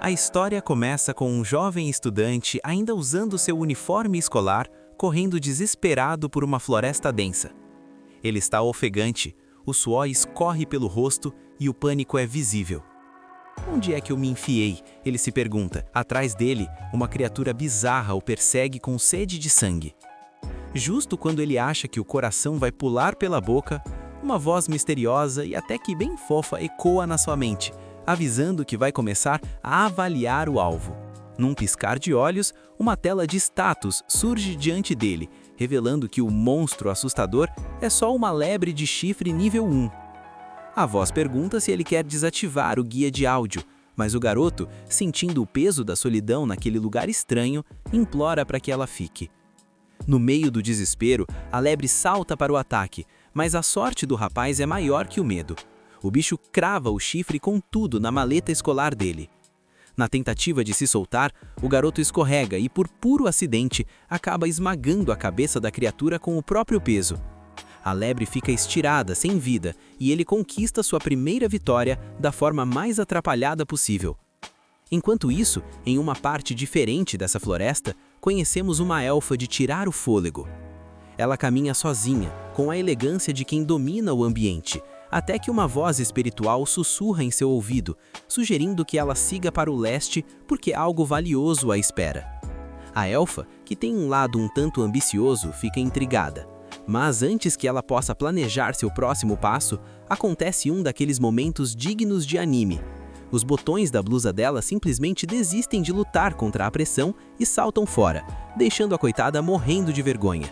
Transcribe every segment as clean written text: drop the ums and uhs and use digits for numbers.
A história começa com um jovem estudante ainda usando seu uniforme escolar, correndo desesperado por uma floresta densa. Ele está ofegante, o suor escorre pelo rosto e o pânico é visível. Onde é que eu me enfiei? Ele se pergunta. Atrás dele, uma criatura bizarra o persegue com sede de sangue. Justo quando ele acha que o coração vai pular pela boca, uma voz misteriosa e até que bem fofa ecoa na sua mente, avisando que vai começar a avaliar o alvo. Num piscar de olhos, uma tela de status surge diante dele, revelando que o monstro assustador é só uma lebre de chifre nível 1. A voz pergunta se ele quer desativar o guia de áudio, mas o garoto, sentindo o peso da solidão naquele lugar estranho, implora para que ela fique. No meio do desespero, a lebre salta para o ataque, mas a sorte do rapaz é maior que o medo. O bicho crava o chifre com tudo na maleta escolar dele. Na tentativa de se soltar, o garoto escorrega e, por puro acidente, acaba esmagando a cabeça da criatura com o próprio peso. A lebre fica estirada, sem vida, e ele conquista sua primeira vitória da forma mais atrapalhada possível. Enquanto isso, em uma parte diferente dessa floresta, conhecemos uma elfa de tirar o fôlego. Ela caminha sozinha, com a elegância de quem domina o ambiente, até que uma voz espiritual sussurra em seu ouvido, sugerindo que ela siga para o leste porque algo valioso a espera. A elfa, que tem um lado um tanto ambicioso, fica intrigada. Mas antes que ela possa planejar seu próximo passo, acontece um daqueles momentos dignos de anime. Os botões da blusa dela simplesmente desistem de lutar contra a pressão e saltam fora, deixando a coitada morrendo de vergonha.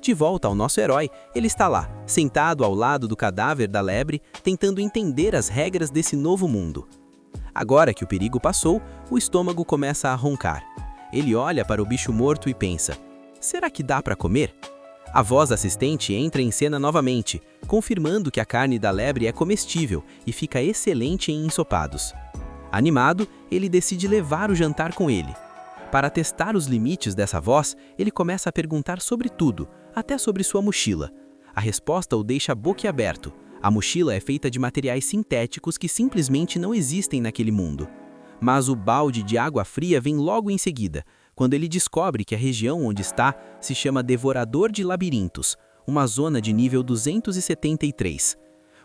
De volta ao nosso herói, ele está lá, sentado ao lado do cadáver da lebre, tentando entender as regras desse novo mundo. Agora que o perigo passou, o estômago começa a roncar. Ele olha para o bicho morto e pensa: será que dá para comer? A voz assistente entra em cena novamente, confirmando que a carne da lebre é comestível e fica excelente em ensopados. Animado, ele decide levar o jantar com ele. Para testar os limites dessa voz, ele começa a perguntar sobre tudo, até sobre sua mochila. A resposta o deixa boquiaberto. A mochila é feita de materiais sintéticos que simplesmente não existem naquele mundo. Mas o balde de água fria vem logo em seguida, quando ele descobre que a região onde está se chama Devorador de Labirintos, uma zona de nível 273.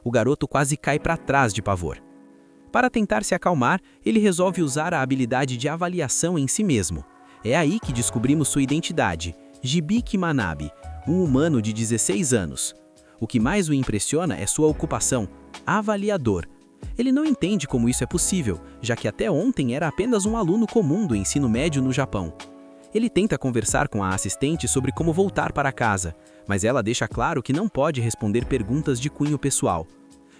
O garoto quase cai para trás de pavor. Para tentar se acalmar, ele resolve usar a habilidade de avaliação em si mesmo. É aí que descobrimos sua identidade, Hibiki Manabe, um humano de 16 anos. O que mais o impressiona é sua ocupação, avaliador. Ele não entende como isso é possível, já que até ontem era apenas um aluno comum do ensino médio no Japão. Ele tenta conversar com a assistente sobre como voltar para casa, mas ela deixa claro que não pode responder perguntas de cunho pessoal.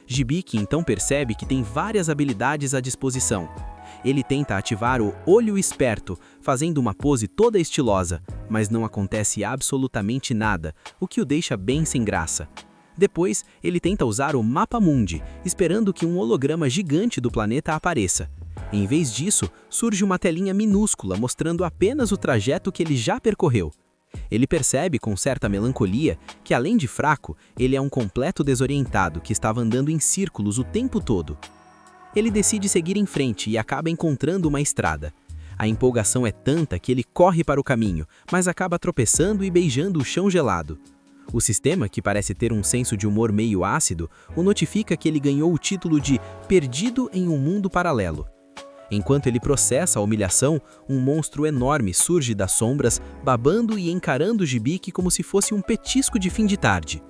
Hibiki então percebe que tem várias habilidades à disposição. Ele tenta ativar o Olho Esperto, fazendo uma pose toda estilosa, mas não acontece absolutamente nada, o que o deixa bem sem graça. Depois, ele tenta usar o Mapa Mundi, esperando que um holograma gigante do planeta apareça. Em vez disso, surge uma telinha minúscula mostrando apenas o trajeto que ele já percorreu. Ele percebe com certa melancolia que, além de fraco, ele é um completo desorientado que estava andando em círculos o tempo todo. Ele decide seguir em frente e acaba encontrando uma estrada. A empolgação é tanta que ele corre para o caminho, mas acaba tropeçando e beijando o chão gelado. O sistema, que parece ter um senso de humor meio ácido, o notifica que ele ganhou o título de Perdido em um Mundo Paralelo. Enquanto ele processa a humilhação, um monstro enorme surge das sombras, babando e encarando Hibiki como se fosse um petisco de fim de tarde.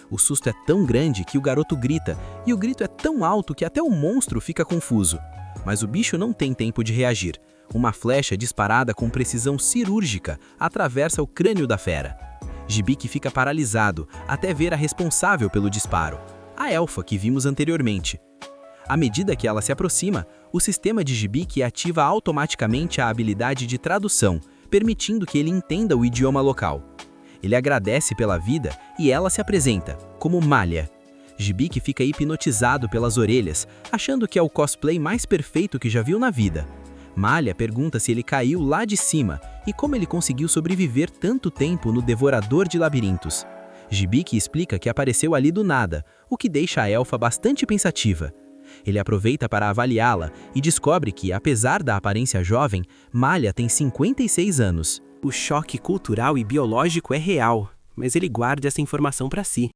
O susto é tão grande que o garoto grita, e o grito é tão alto que até o monstro fica confuso. Mas o bicho não tem tempo de reagir. Uma flecha disparada com precisão cirúrgica atravessa o crânio da fera. Hibiki fica paralisado, até ver a responsável pelo disparo, a elfa que vimos anteriormente. À medida que ela se aproxima, o sistema de Hibiki ativa automaticamente a habilidade de tradução, permitindo que ele entenda o idioma local. Ele agradece pela vida e ela se apresenta, como Malha. Hibiki fica hipnotizado pelas orelhas, achando que é o cosplay mais perfeito que já viu na vida. Malha pergunta se ele caiu lá de cima e como ele conseguiu sobreviver tanto tempo no Devorador de Labirintos. Hibiki explica que apareceu ali do nada, o que deixa a elfa bastante pensativa. Ele aproveita para avaliá-la e descobre que, apesar da aparência jovem, Malha tem 56 anos. O choque cultural e biológico é real, mas ele guarda essa informação para si.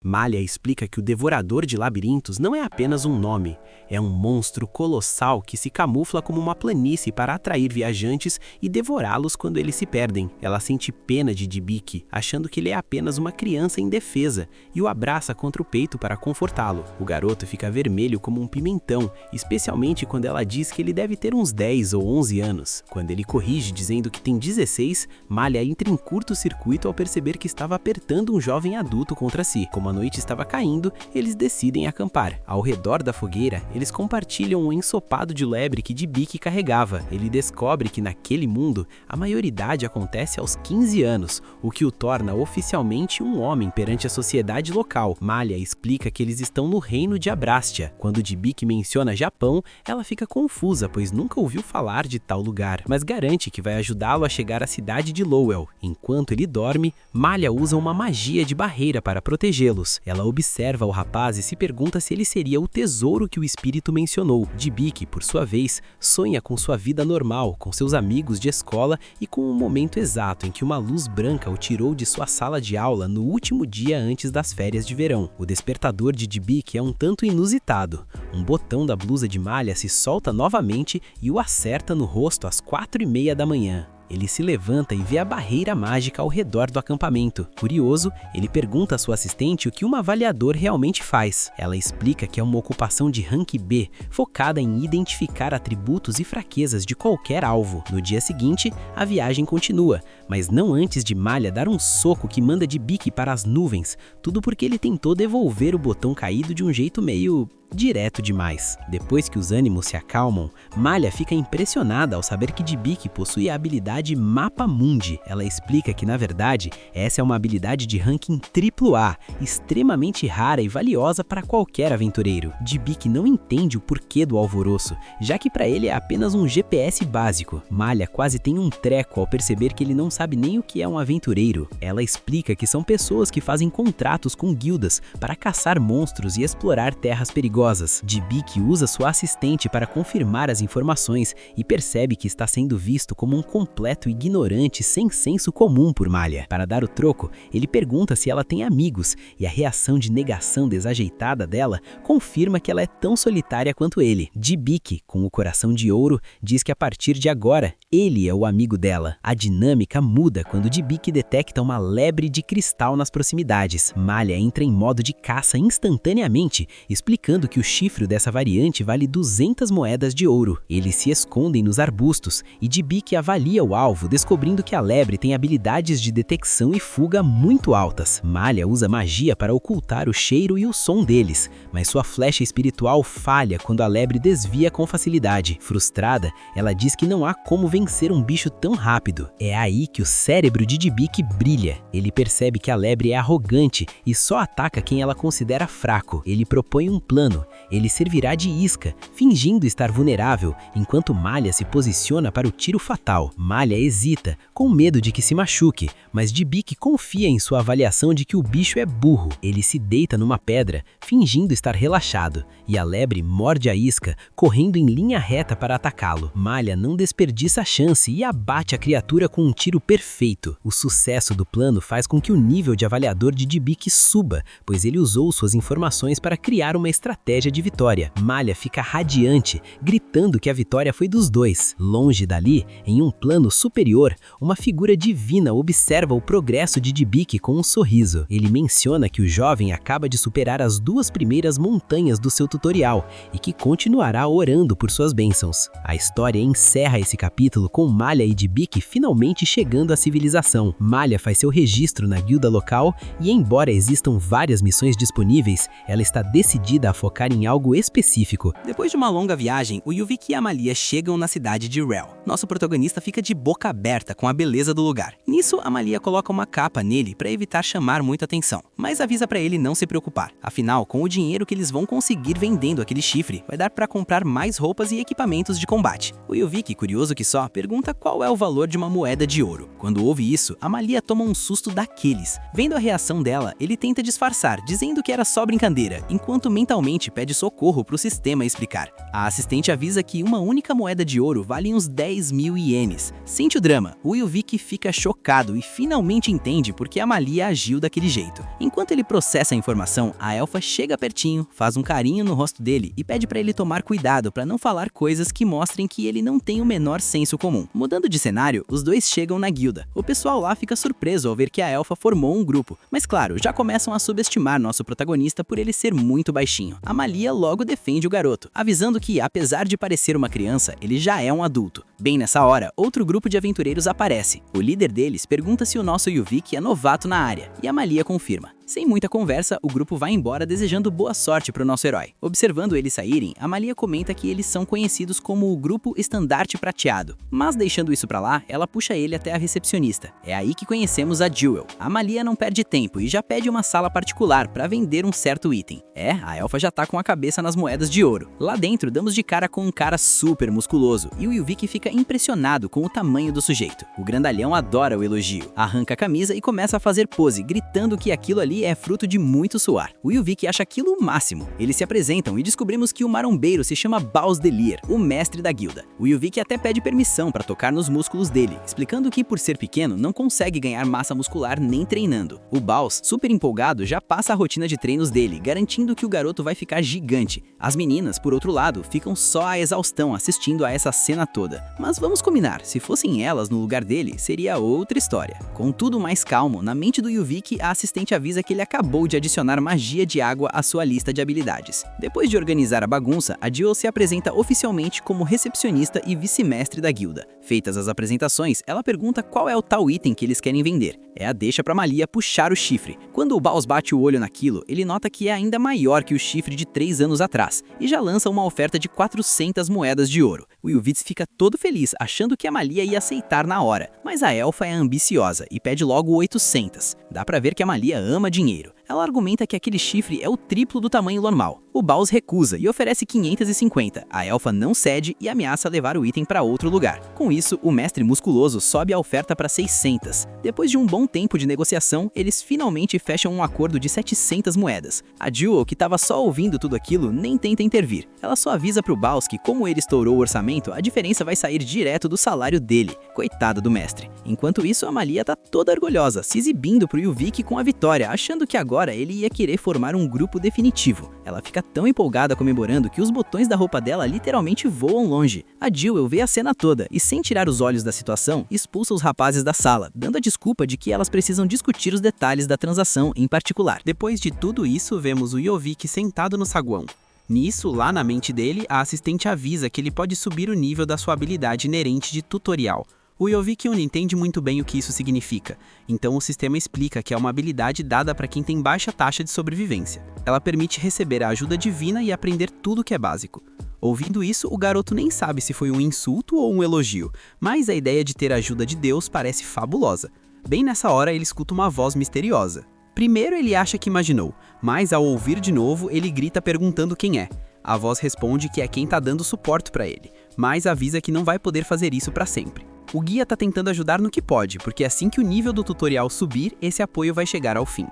Malha explica que o Devorador de Labirintos não é apenas um nome, é um monstro colossal que se camufla como uma planície para atrair viajantes e devorá-los quando eles se perdem. Ela sente pena de Dybbuk, achando que ele é apenas uma criança indefesa, e o abraça contra o peito para confortá-lo. O garoto fica vermelho como um pimentão, especialmente quando ela diz que ele deve ter uns 10 ou 11 anos. Quando ele corrige dizendo que tem 16, Malha entra em curto-circuito ao perceber que estava apertando um jovem adulto contra si. Como a noite estava caindo, eles decidem acampar. Ao redor da fogueira, eles compartilham um ensopado de lebre que Dybbuk carregava. Ele descobre que naquele mundo, a maioridade acontece aos 15 anos, o que o torna oficialmente um homem perante a sociedade local. Malha explica que eles estão no reino de Abrastia. Quando Dybbuk menciona Japão, ela fica confusa, pois nunca ouviu falar de tal lugar, mas garante que vai ajudá-lo a chegar à cidade de Lowell. Enquanto ele dorme, Malha usa uma magia de barreira para protegê-los. Ela observa o rapaz e se pergunta se ele seria o tesouro que o espírito mencionou. Dybbuk, por sua vez, sonha com sua vida normal, com seus amigos de escola e com o momento exato em que uma luz branca o tirou de sua sala de aula no último dia antes das férias de verão. O despertador de Dybbuk é um tanto inusitado. Um botão da blusa de Malha se solta novamente e o acerta no rosto às 4h30 da manhã. Ele se levanta e vê a barreira mágica ao redor do acampamento. Curioso, ele pergunta à sua assistente o que um avaliador realmente faz. Ela explica que é uma ocupação de rank B, focada em identificar atributos e fraquezas de qualquer alvo. No dia seguinte, a viagem continua, mas não antes de Malha dar um soco que manda Dybbuk para as nuvens, tudo porque ele tentou devolver o botão caído de um jeito meio direto demais. Depois que os ânimos se acalmam, Malha fica impressionada ao saber que Dybbuk possui a habilidade Mapa Mundi. Ela explica que, na verdade, essa é uma habilidade de ranking AAA, extremamente rara e valiosa para qualquer aventureiro. Dybbuk não entende o porquê do alvoroço, já que para ele é apenas um GPS básico. Malha quase tem um treco ao perceber que ele não sabe nem o que é um aventureiro. Ela explica que são pessoas que fazem contratos com guildas para caçar monstros e explorar terras perigosas. Dybbuk usa sua assistente para confirmar as informações e percebe que está sendo visto como um completo ignorante sem senso comum por Malha. Para dar o troco, ele pergunta se ela tem amigos e a reação de negação desajeitada dela confirma que ela é tão solitária quanto ele. Dybbuk, com o coração de ouro, diz que a partir de agora, ele é o amigo dela. A dinâmica muda quando Dybbuk detecta uma lebre de cristal nas proximidades. Malha entra em modo de caça instantaneamente, explicando que o chifre dessa variante vale 200 moedas de ouro. Eles se escondem nos arbustos e Dybbuk avalia o alvo, descobrindo que a lebre tem habilidades de detecção e fuga muito altas. Malha usa magia para ocultar o cheiro e o som deles, mas sua flecha espiritual falha quando a lebre desvia com facilidade. Frustrada, ela diz que não há como vencer um bicho tão rápido. É aí que o cérebro de Dybbuk brilha. Ele percebe que a lebre é arrogante e só ataca quem ela considera fraco. Ele propõe um plano. Ele servirá de isca, fingindo estar vulnerável, enquanto Malha se posiciona para o tiro fatal. Malha hesita, com medo de que se machuque, mas Dybbuk confia em sua avaliação de que o bicho é burro. Ele se deita numa pedra, fingindo estar relaxado, e a lebre morde a isca, correndo em linha reta para atacá-lo. Malha não desperdiça a chance e abate a criatura com um tiro perfeito. O sucesso do plano faz com que o nível de avaliador de Dybbuk suba, pois ele usou suas informações para criar uma estratégia de vitória. Malha fica radiante, gritando que a vitória foi dos dois. Longe dali, em um plano superior, uma figura divina observa o progresso de Dybbuk com um sorriso. Ele menciona que o jovem acaba de superar as 2 primeiras montanhas do seu tutorial e que continuará orando por suas bênçãos. A história encerra esse capítulo com Malha e Dybbuk finalmente chegando à civilização. Malha faz seu registro na guilda local e, embora existam várias missões disponíveis, ela está decidida a focar em algo específico. Depois de uma longa viagem, o Yuvik e a Amalia chegam na cidade de Rel. Nosso protagonista fica de boca aberta com a beleza do lugar. Nisso, Amalia coloca uma capa nele para evitar chamar muita atenção, mas avisa para ele não se preocupar. Afinal, com o dinheiro que eles vão conseguir vendendo aquele chifre, vai dar para comprar mais roupas e equipamentos de combate. O Yuvik, curioso que só, pergunta qual é o valor de uma moeda de ouro. Quando ouve isso, Amalia toma um susto daqueles. Vendo a reação dela, ele tenta disfarçar, dizendo que era só brincadeira, enquanto mentalmente imediatamente pede socorro para o sistema explicar. A assistente avisa que uma única moeda de ouro vale uns 10.000 ienes. Sente o drama, o Yuvik fica chocado e finalmente entende por que a Malia agiu daquele jeito. Enquanto ele processa a informação, a elfa chega pertinho, faz um carinho no rosto dele e pede para ele tomar cuidado para não falar coisas que mostrem que ele não tem o menor senso comum. Mudando de cenário, os dois chegam na guilda. O pessoal lá fica surpreso ao ver que a elfa formou um grupo, mas claro, já começam a subestimar nosso protagonista por ele ser muito baixinho. A Malia logo defende o garoto, avisando que, apesar de parecer uma criança, ele já é um adulto. Bem nessa hora, outro grupo de aventureiros aparece. O líder deles pergunta se o nosso Yuvik é novato na área, e a Malia confirma. Sem muita conversa, o grupo vai embora desejando boa sorte para o nosso herói. Observando eles saírem, a Malia comenta que eles são conhecidos como o Grupo Estandarte Prateado. Mas deixando isso pra lá, ela puxa ele até a recepcionista. É aí que conhecemos a Jewel. A Malia não perde tempo e já pede uma sala particular para vender um certo item. A elfa já tá com a cabeça nas moedas de ouro. Lá dentro, damos de cara com um cara super musculoso e o Yuvik fica impressionado com o tamanho do sujeito. O grandalhão adora o elogio, arranca a camisa e começa a fazer pose, gritando que aquilo ali é fruto de muito suar. O Yuvik acha aquilo o máximo. Eles se apresentam e descobrimos que o marombeiro se chama Baus Delir, o mestre da guilda. O Yuvik até pede permissão para tocar nos músculos dele, explicando que por ser pequeno não consegue ganhar massa muscular nem treinando. O Baus, super empolgado, já passa a rotina de treinos dele, garantindo que o garoto vai ficar gigante. As meninas, por outro lado, ficam só à exaustão assistindo a essa cena toda. Mas vamos combinar, se fossem elas no lugar dele, seria outra história. Com tudo mais calmo, na mente do Yuvik, a assistente avisa que ele acabou de adicionar magia de água à sua lista de habilidades. Depois de organizar a bagunça, a Jewel se apresenta oficialmente como recepcionista e vice-mestre da guilda. Feitas as apresentações, ela pergunta qual é o tal item que eles querem vender. É a deixa pra Malia puxar o chifre. Quando o Baus bate o olho naquilo, ele nota que é ainda maior que o chifre de 3 anos atrás, e já lança uma oferta de 400 moedas de ouro. O Yuvik fica todo feliz, achando que a Malia ia aceitar na hora, mas a elfa é ambiciosa e pede logo 800. Dá pra ver que a Malia ama dinheiro. Ela argumenta que aquele chifre é o triplo do tamanho normal. O Baus recusa e oferece 550. A elfa não cede e ameaça levar o item para outro lugar. Com isso, o mestre musculoso sobe a oferta para 600. Depois de um bom tempo de negociação, eles finalmente fecham um acordo de 700 moedas. A Jewel, que estava só ouvindo tudo aquilo, nem tenta intervir. Ela só avisa pro Baus que, como ele estourou o orçamento, a diferença vai sair direto do salário dele. Coitada do mestre. Enquanto isso, a Malia tá toda orgulhosa, se exibindo pro Yuvik com a vitória, achando que agora ele ia querer formar um grupo definitivo. Ela fica tão empolgada comemorando que os botões da roupa dela literalmente voam longe. A Jewel vê a cena toda e, sem tirar os olhos da situação, expulsa os rapazes da sala, dando a desculpa de que elas precisam discutir os detalhes da transação em particular. Depois de tudo isso, vemos o Yuvik sentado no saguão. Nisso, lá na mente dele, a assistente avisa que ele pode subir o nível da sua habilidade inerente de tutorial. O Yuvik não entende muito bem o que isso significa, então o sistema explica que é uma habilidade dada para quem tem baixa taxa de sobrevivência. Ela permite receber a ajuda divina e aprender tudo que é básico. Ouvindo isso, o garoto nem sabe se foi um insulto ou um elogio, mas a ideia de ter a ajuda de Deus parece fabulosa. Bem nessa hora, ele escuta uma voz misteriosa. Primeiro ele acha que imaginou, mas ao ouvir de novo, ele grita perguntando quem é. A voz responde que é quem tá dando suporte para ele, mas avisa que não vai poder fazer isso para sempre. O guia tá tentando ajudar no que pode, porque assim que o nível do tutorial subir, esse apoio vai chegar ao fim.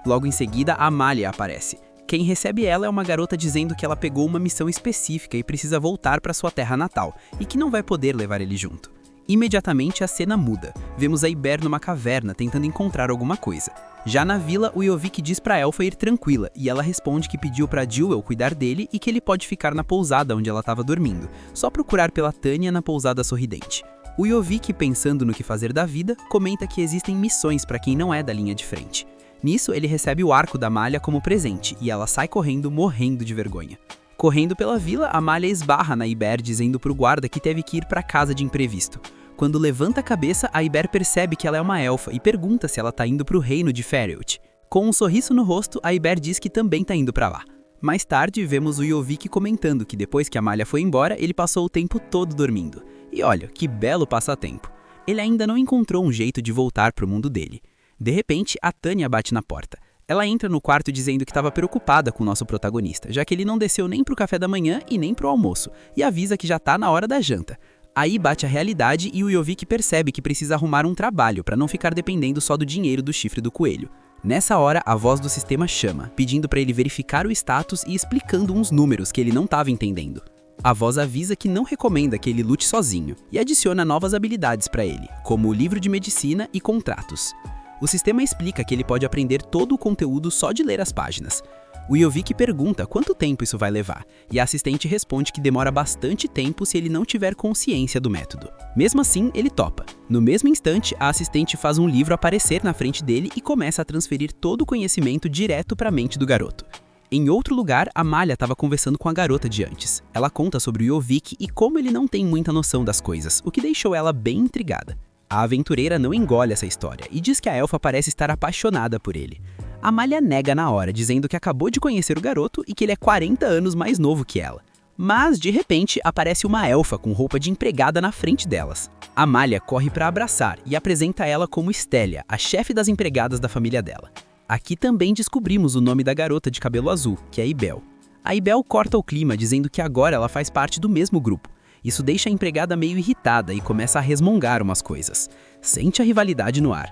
Logo em seguida, a Malia aparece. Quem recebe ela é uma garota dizendo que ela pegou uma missão específica e precisa voltar para sua terra natal, e que não vai poder levar ele junto. Imediatamente a cena muda. Vemos a Iber numa caverna tentando encontrar alguma coisa. Já na vila, o Yuvik diz pra elfa ir tranquila, e ela responde que pediu pra Jewel cuidar dele e que ele pode ficar na pousada onde ela estava dormindo, só procurar pela Tânia na pousada sorridente. O Yuvik, pensando no que fazer da vida, comenta que existem missões para quem não é da linha de frente. Nisso, ele recebe o arco da Malia como presente e ela sai correndo, morrendo de vergonha. Correndo pela vila, a Malia esbarra na Iber dizendo pro guarda que teve que ir para casa de imprevisto. Quando levanta a cabeça, a Iber percebe que ela é uma elfa e pergunta se ela tá indo pro reino de Feriot. Com um sorriso no rosto, a Iber diz que também tá indo para lá. Mais tarde, vemos o Yuvik comentando que depois que a Malia foi embora, ele passou o tempo todo dormindo. E olha, que belo passatempo. Ele ainda não encontrou um jeito de voltar pro mundo dele. De repente, a Tânia bate na porta. Ela entra no quarto dizendo que estava preocupada com o nosso protagonista, já que ele não desceu nem pro café da manhã e nem pro almoço, e avisa que já tá na hora da janta. Aí bate a realidade e o Yuvik percebe que precisa arrumar um trabalho para não ficar dependendo só do dinheiro do chifre do coelho. Nessa hora, a voz do sistema chama, pedindo para ele verificar o status e explicando uns números que ele não estava entendendo. A voz avisa que não recomenda que ele lute sozinho e adiciona novas habilidades para ele, como o livro de medicina e contratos. O sistema explica que ele pode aprender todo o conteúdo só de ler as páginas. O Yovik pergunta quanto tempo isso vai levar, e a assistente responde que demora bastante tempo se ele não tiver consciência do método. Mesmo assim, ele topa. No mesmo instante, a assistente faz um livro aparecer na frente dele e começa a transferir todo o conhecimento direto para a mente do garoto. Em outro lugar, a Malha estava conversando com a garota de antes. Ela conta sobre o Yovik e como ele não tem muita noção das coisas, o que deixou ela bem intrigada. A aventureira não engole essa história e diz que a elfa parece estar apaixonada por ele. A Malha nega na hora, dizendo que acabou de conhecer o garoto e que ele é 40 anos mais novo que ela. Mas, de repente, aparece uma elfa com roupa de empregada na frente delas. A Malha corre para abraçar e apresenta ela como Stélia, a chefe das empregadas da família dela. Aqui também descobrimos o nome da garota de cabelo azul, que é Ibel. A Ibel corta o clima dizendo que agora ela faz parte do mesmo grupo. Isso deixa a empregada meio irritada e começa a resmungar umas coisas. Sente a rivalidade no ar.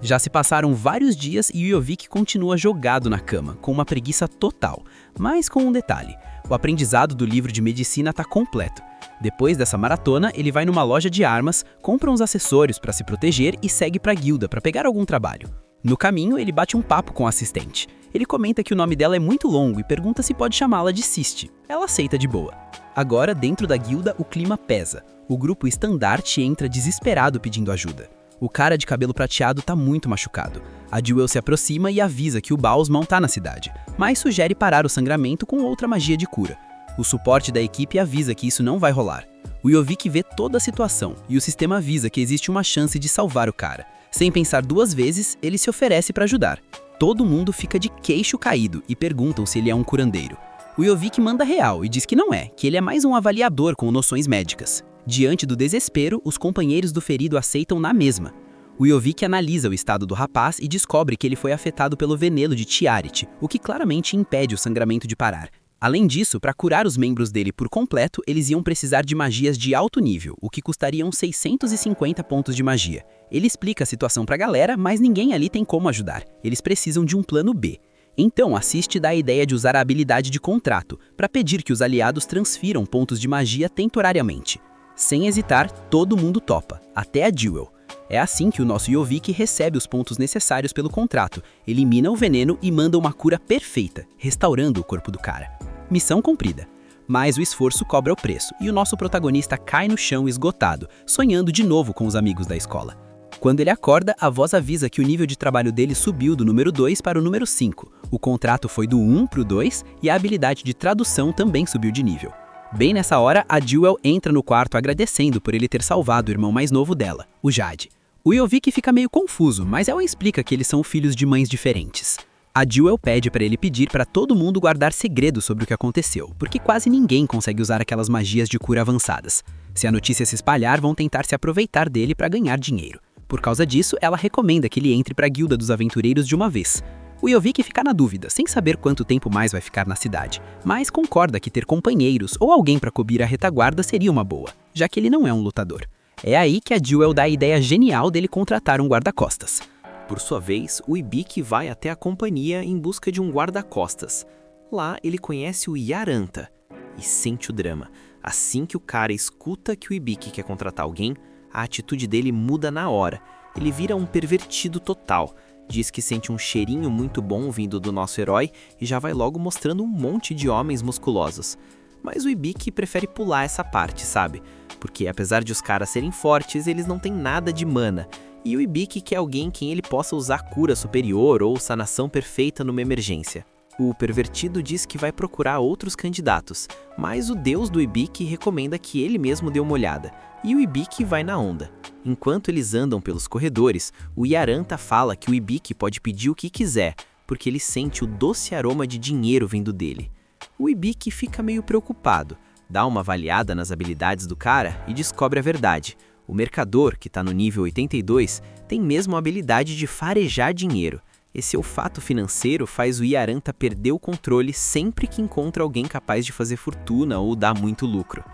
Já se passaram vários dias e o Yovik continua jogado na cama, com uma preguiça total. Mas com um detalhe, o aprendizado do livro de medicina está completo. Depois dessa maratona, ele vai numa loja de armas, compra uns acessórios para se proteger e segue para a guilda para pegar algum trabalho. No caminho, ele bate um papo com o assistente. Ele comenta que o nome dela é muito longo e pergunta se pode chamá-la de Siste. Ela aceita de boa. Agora, dentro da guilda, o clima pesa. O grupo estandarte entra desesperado pedindo ajuda. O cara de cabelo prateado tá muito machucado. A Jewel se aproxima e avisa que o Bausman tá na cidade, mas sugere parar o sangramento com outra magia de cura. O suporte da equipe avisa que isso não vai rolar. O Yovik vê toda a situação e o sistema avisa que existe uma chance de salvar o cara. Sem pensar duas vezes, ele se oferece para ajudar. Todo mundo fica de queixo caído e perguntam se ele é um curandeiro. O Yovik manda real e diz que não é, que ele é mais um avaliador com noções médicas. Diante do desespero, os companheiros do ferido aceitam na mesma. O Yovik analisa o estado do rapaz e descobre que ele foi afetado pelo veneno de Tiarit, o que claramente impede o sangramento de parar. Além disso, para curar os membros dele por completo, eles iam precisar de magias de alto nível, o que custariam 650 pontos de magia. Ele explica a situação pra galera, mas ninguém ali tem como ajudar. Eles precisam de um plano B. Então, assiste dá a ideia de usar a habilidade de contrato, para pedir que os aliados transfiram pontos de magia temporariamente. Sem hesitar, todo mundo topa, até a Jewel. É assim que o nosso Yovik recebe os pontos necessários pelo contrato, elimina o veneno e manda uma cura perfeita, restaurando o corpo do cara. Missão cumprida. Mas o esforço cobra o preço e o nosso protagonista cai no chão esgotado, sonhando de novo com os amigos da escola. Quando ele acorda, a voz avisa que o nível de trabalho dele subiu do número 2 para o número 5. O contrato foi do 1 para o 2 e a habilidade de tradução também subiu de nível. Bem nessa hora, a Jewel entra no quarto agradecendo por ele ter salvado o irmão mais novo dela, o Jade. O Yovik fica meio confuso, mas ela explica que eles são filhos de mães diferentes. A Jewel pede para ele pedir para todo mundo guardar segredo sobre o que aconteceu, porque quase ninguém consegue usar aquelas magias de cura avançadas. Se a notícia se espalhar, vão tentar se aproveitar dele para ganhar dinheiro. Por causa disso, ela recomenda que ele entre para a Guilda dos Aventureiros de uma vez. O Yovik fica na dúvida, sem saber quanto tempo mais vai ficar na cidade, mas concorda que ter companheiros ou alguém para cobrir a retaguarda seria uma boa, já que ele não é um lutador. É aí que a Jewel dá a ideia genial dele contratar um guarda-costas. Por sua vez, o Ibik vai até a companhia em busca de um guarda-costas. Lá, ele conhece o Yaranta e sente o drama. Assim que o cara escuta que o Ibik quer contratar alguém, a atitude dele muda na hora. Ele vira um pervertido total. Diz que sente um cheirinho muito bom vindo do nosso herói e já vai logo mostrando um monte de homens musculosos. Mas o Ibik prefere pular essa parte, sabe? Porque apesar de os caras serem fortes, eles não têm nada de mana. E o Ibik quer alguém quem ele possa usar cura superior ou sanação perfeita numa emergência. O pervertido diz que vai procurar outros candidatos, mas o deus do Ibik recomenda que ele mesmo dê uma olhada. E o Ibik vai na onda. Enquanto eles andam pelos corredores, o Yaranta fala que o Ibik pode pedir o que quiser, porque ele sente o doce aroma de dinheiro vindo dele. O Ibik fica meio preocupado, dá uma avaliada nas habilidades do cara e descobre a verdade. O mercador, que está no nível 82, tem mesmo a habilidade de farejar dinheiro. Esse olfato financeiro faz o Yaranta perder o controle sempre que encontra alguém capaz de fazer fortuna ou dar muito lucro.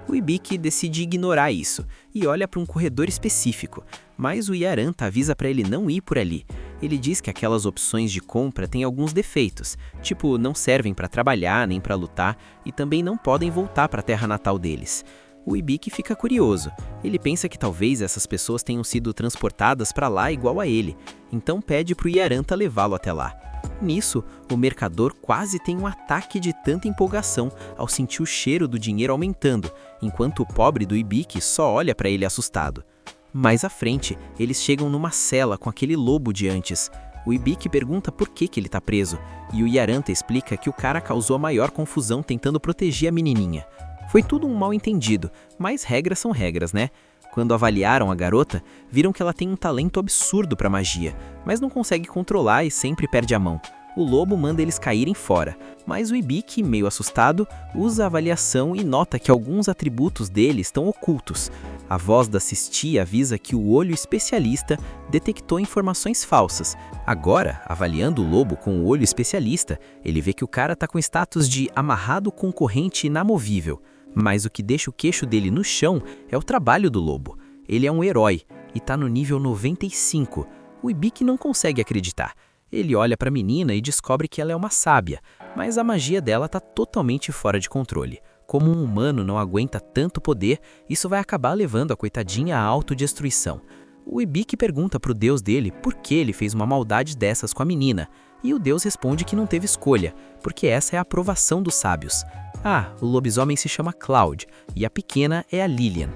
O Ibiki decide ignorar isso e olha para um corredor específico, mas o Yaranta avisa para ele não ir por ali. Ele diz que aquelas opções de compra têm alguns defeitos, tipo não servem para trabalhar nem para lutar e também não podem voltar para a terra natal deles. O Ibiki fica curioso. Ele pensa que talvez essas pessoas tenham sido transportadas para lá igual a ele, então pede para o Yaranta levá-lo até lá. Nisso, o mercador quase tem um ataque de tanta empolgação ao sentir o cheiro do dinheiro aumentando, enquanto o pobre do Ibiki só olha para ele assustado. Mais à frente, eles chegam numa cela com aquele lobo de antes. O Ibiki pergunta por que ele está preso, e o Yaranta explica que o cara causou a maior confusão tentando proteger a menininha. Foi tudo um mal-entendido, mas regras são regras, né? Quando avaliaram a garota, viram que ela tem um talento absurdo para magia, mas não consegue controlar e sempre perde a mão. O lobo manda eles caírem fora, mas o Ibiki, meio assustado, usa a avaliação e nota que alguns atributos dele estão ocultos. A voz da Sisti avisa que o olho especialista detectou informações falsas. Agora, avaliando o lobo com o olho especialista, ele vê que o cara tá com status de amarrado com corrente inamovível. Mas o que deixa o queixo dele no chão é o trabalho do lobo. Ele é um herói e tá no nível 95. O Ibiki não consegue acreditar. Ele olha para a menina e descobre que ela é uma sábia, mas a magia dela tá totalmente fora de controle. Como um humano não aguenta tanto poder, isso vai acabar levando a coitadinha à autodestruição. O Ibiki pergunta pro deus dele por que ele fez uma maldade dessas com a menina, e o deus responde que não teve escolha, porque essa é a aprovação dos sábios. O lobisomem se chama Cloud, e a pequena é a Lilian.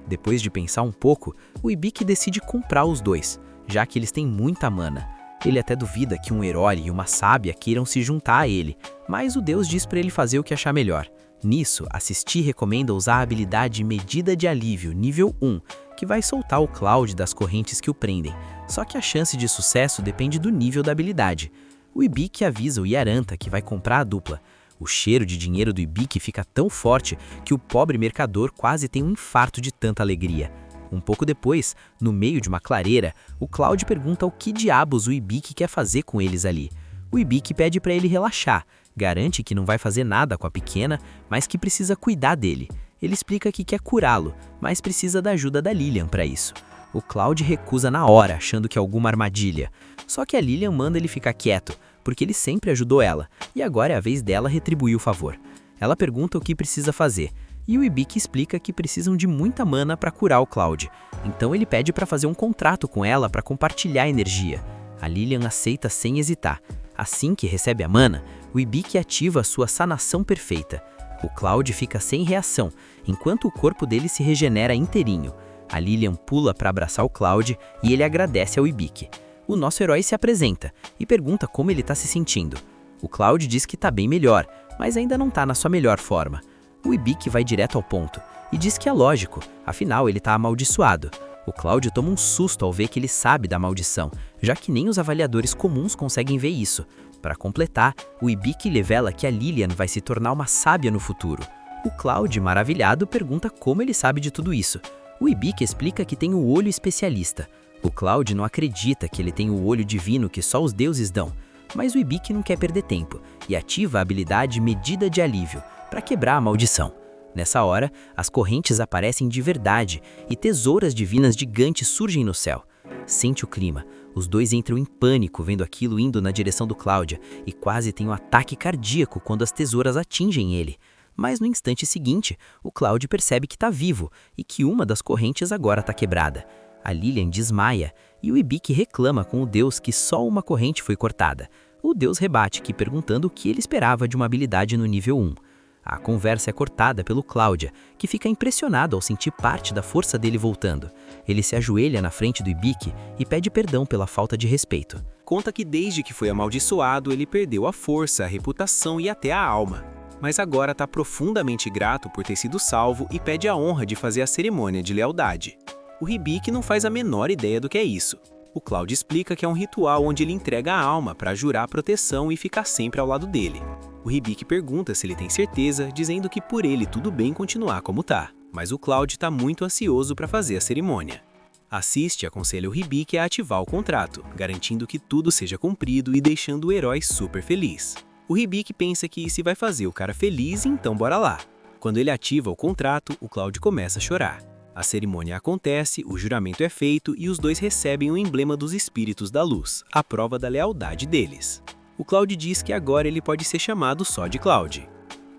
Depois de pensar um pouco, o Ibiki decide comprar os dois, já que eles têm muita mana. Ele até duvida que um herói e uma sábia queiram se juntar a ele, mas o deus diz para ele fazer o que achar melhor. Nisso, a Sisti recomenda usar a habilidade Medida de Alívio, nível 1, que vai soltar o Cloud das correntes que o prendem, só que a chance de sucesso depende do nível da habilidade. O Ibiki avisa o Yaranta que vai comprar a dupla. O cheiro de dinheiro do Ibiki fica tão forte que o pobre mercador quase tem um infarto de tanta alegria. Um pouco depois, no meio de uma clareira, o Cloud pergunta o que diabos o Ibiki quer fazer com eles ali. O Ibiki pede para ele relaxar, garante que não vai fazer nada com a pequena, mas que precisa cuidar dele. Ele explica que quer curá-lo, mas precisa da ajuda da Lilian para isso. O Cloud recusa na hora, achando que é alguma armadilha. Só que a Lilian manda ele ficar quieto, porque ele sempre ajudou ela, e agora é a vez dela retribuir o favor. Ela pergunta o que precisa fazer, e o Ibiki explica que precisam de muita mana para curar o Cloud. Então ele pede para fazer um contrato com ela para compartilhar a energia. A Lilian aceita sem hesitar. Assim que recebe a mana, o Ibiki ativa sua sanação perfeita. O Cloud fica sem reação, enquanto o corpo dele se regenera inteirinho. A Lilian pula para abraçar o Cloud e ele agradece ao Ibiki. O nosso herói se apresenta e pergunta como ele está se sentindo. O Cloud diz que está bem melhor, mas ainda não está na sua melhor forma. O Ibiki vai direto ao ponto e diz que é lógico, afinal ele está amaldiçoado. O Cloud toma um susto ao ver que ele sabe da maldição, já que nem os avaliadores comuns conseguem ver isso. Para completar, o Ibiki revela que a Lilian vai se tornar uma sábia no futuro. O Cloud, maravilhado, pergunta como ele sabe de tudo isso. O Ibiki explica que tem o olho especialista. O Cloud não acredita que ele tem o olho divino que só os deuses dão, mas o Ibiki não quer perder tempo e ativa a habilidade Medida de Alívio para quebrar a maldição. Nessa hora, as correntes aparecem de verdade e tesouras divinas gigantes surgem no céu. Sente o clima. Os dois entram em pânico vendo aquilo indo na direção do Cláudia e quase tem um ataque cardíaco quando as tesouras atingem ele. Mas no instante seguinte, o Cláudio percebe que está vivo e que uma das correntes agora está quebrada. A Lilian desmaia e o Ibiki reclama com o deus que só uma corrente foi cortada. O deus rebate que perguntando o que ele esperava de uma habilidade no nível 1. A conversa é cortada pelo Cláudia, que fica impressionado ao sentir parte da força dele voltando. Ele se ajoelha na frente do Ibiki e pede perdão pela falta de respeito. Conta que desde que foi amaldiçoado, ele perdeu a força, a reputação e até a alma. Mas agora está profundamente grato por ter sido salvo e pede a honra de fazer a cerimônia de lealdade. O Ibiki não faz a menor ideia do que é isso. O Cláudio explica que é um ritual onde ele entrega a alma para jurar proteção e ficar sempre ao lado dele. O Ibiki pergunta se ele tem certeza, dizendo que por ele tudo bem continuar como tá, mas o Cláudio está muito ansioso para fazer a cerimônia. Assiste aconselha o Ibiki a ativar o contrato, garantindo que tudo seja cumprido e deixando o herói super feliz. O Ibiki pensa que se vai fazer o cara feliz, então bora lá. Quando ele ativa o contrato, o Cloud começa a chorar. A cerimônia acontece, o juramento é feito e os dois recebem o emblema dos espíritos da luz, a prova da lealdade deles. O Cloud diz que agora ele pode ser chamado só de Cloud.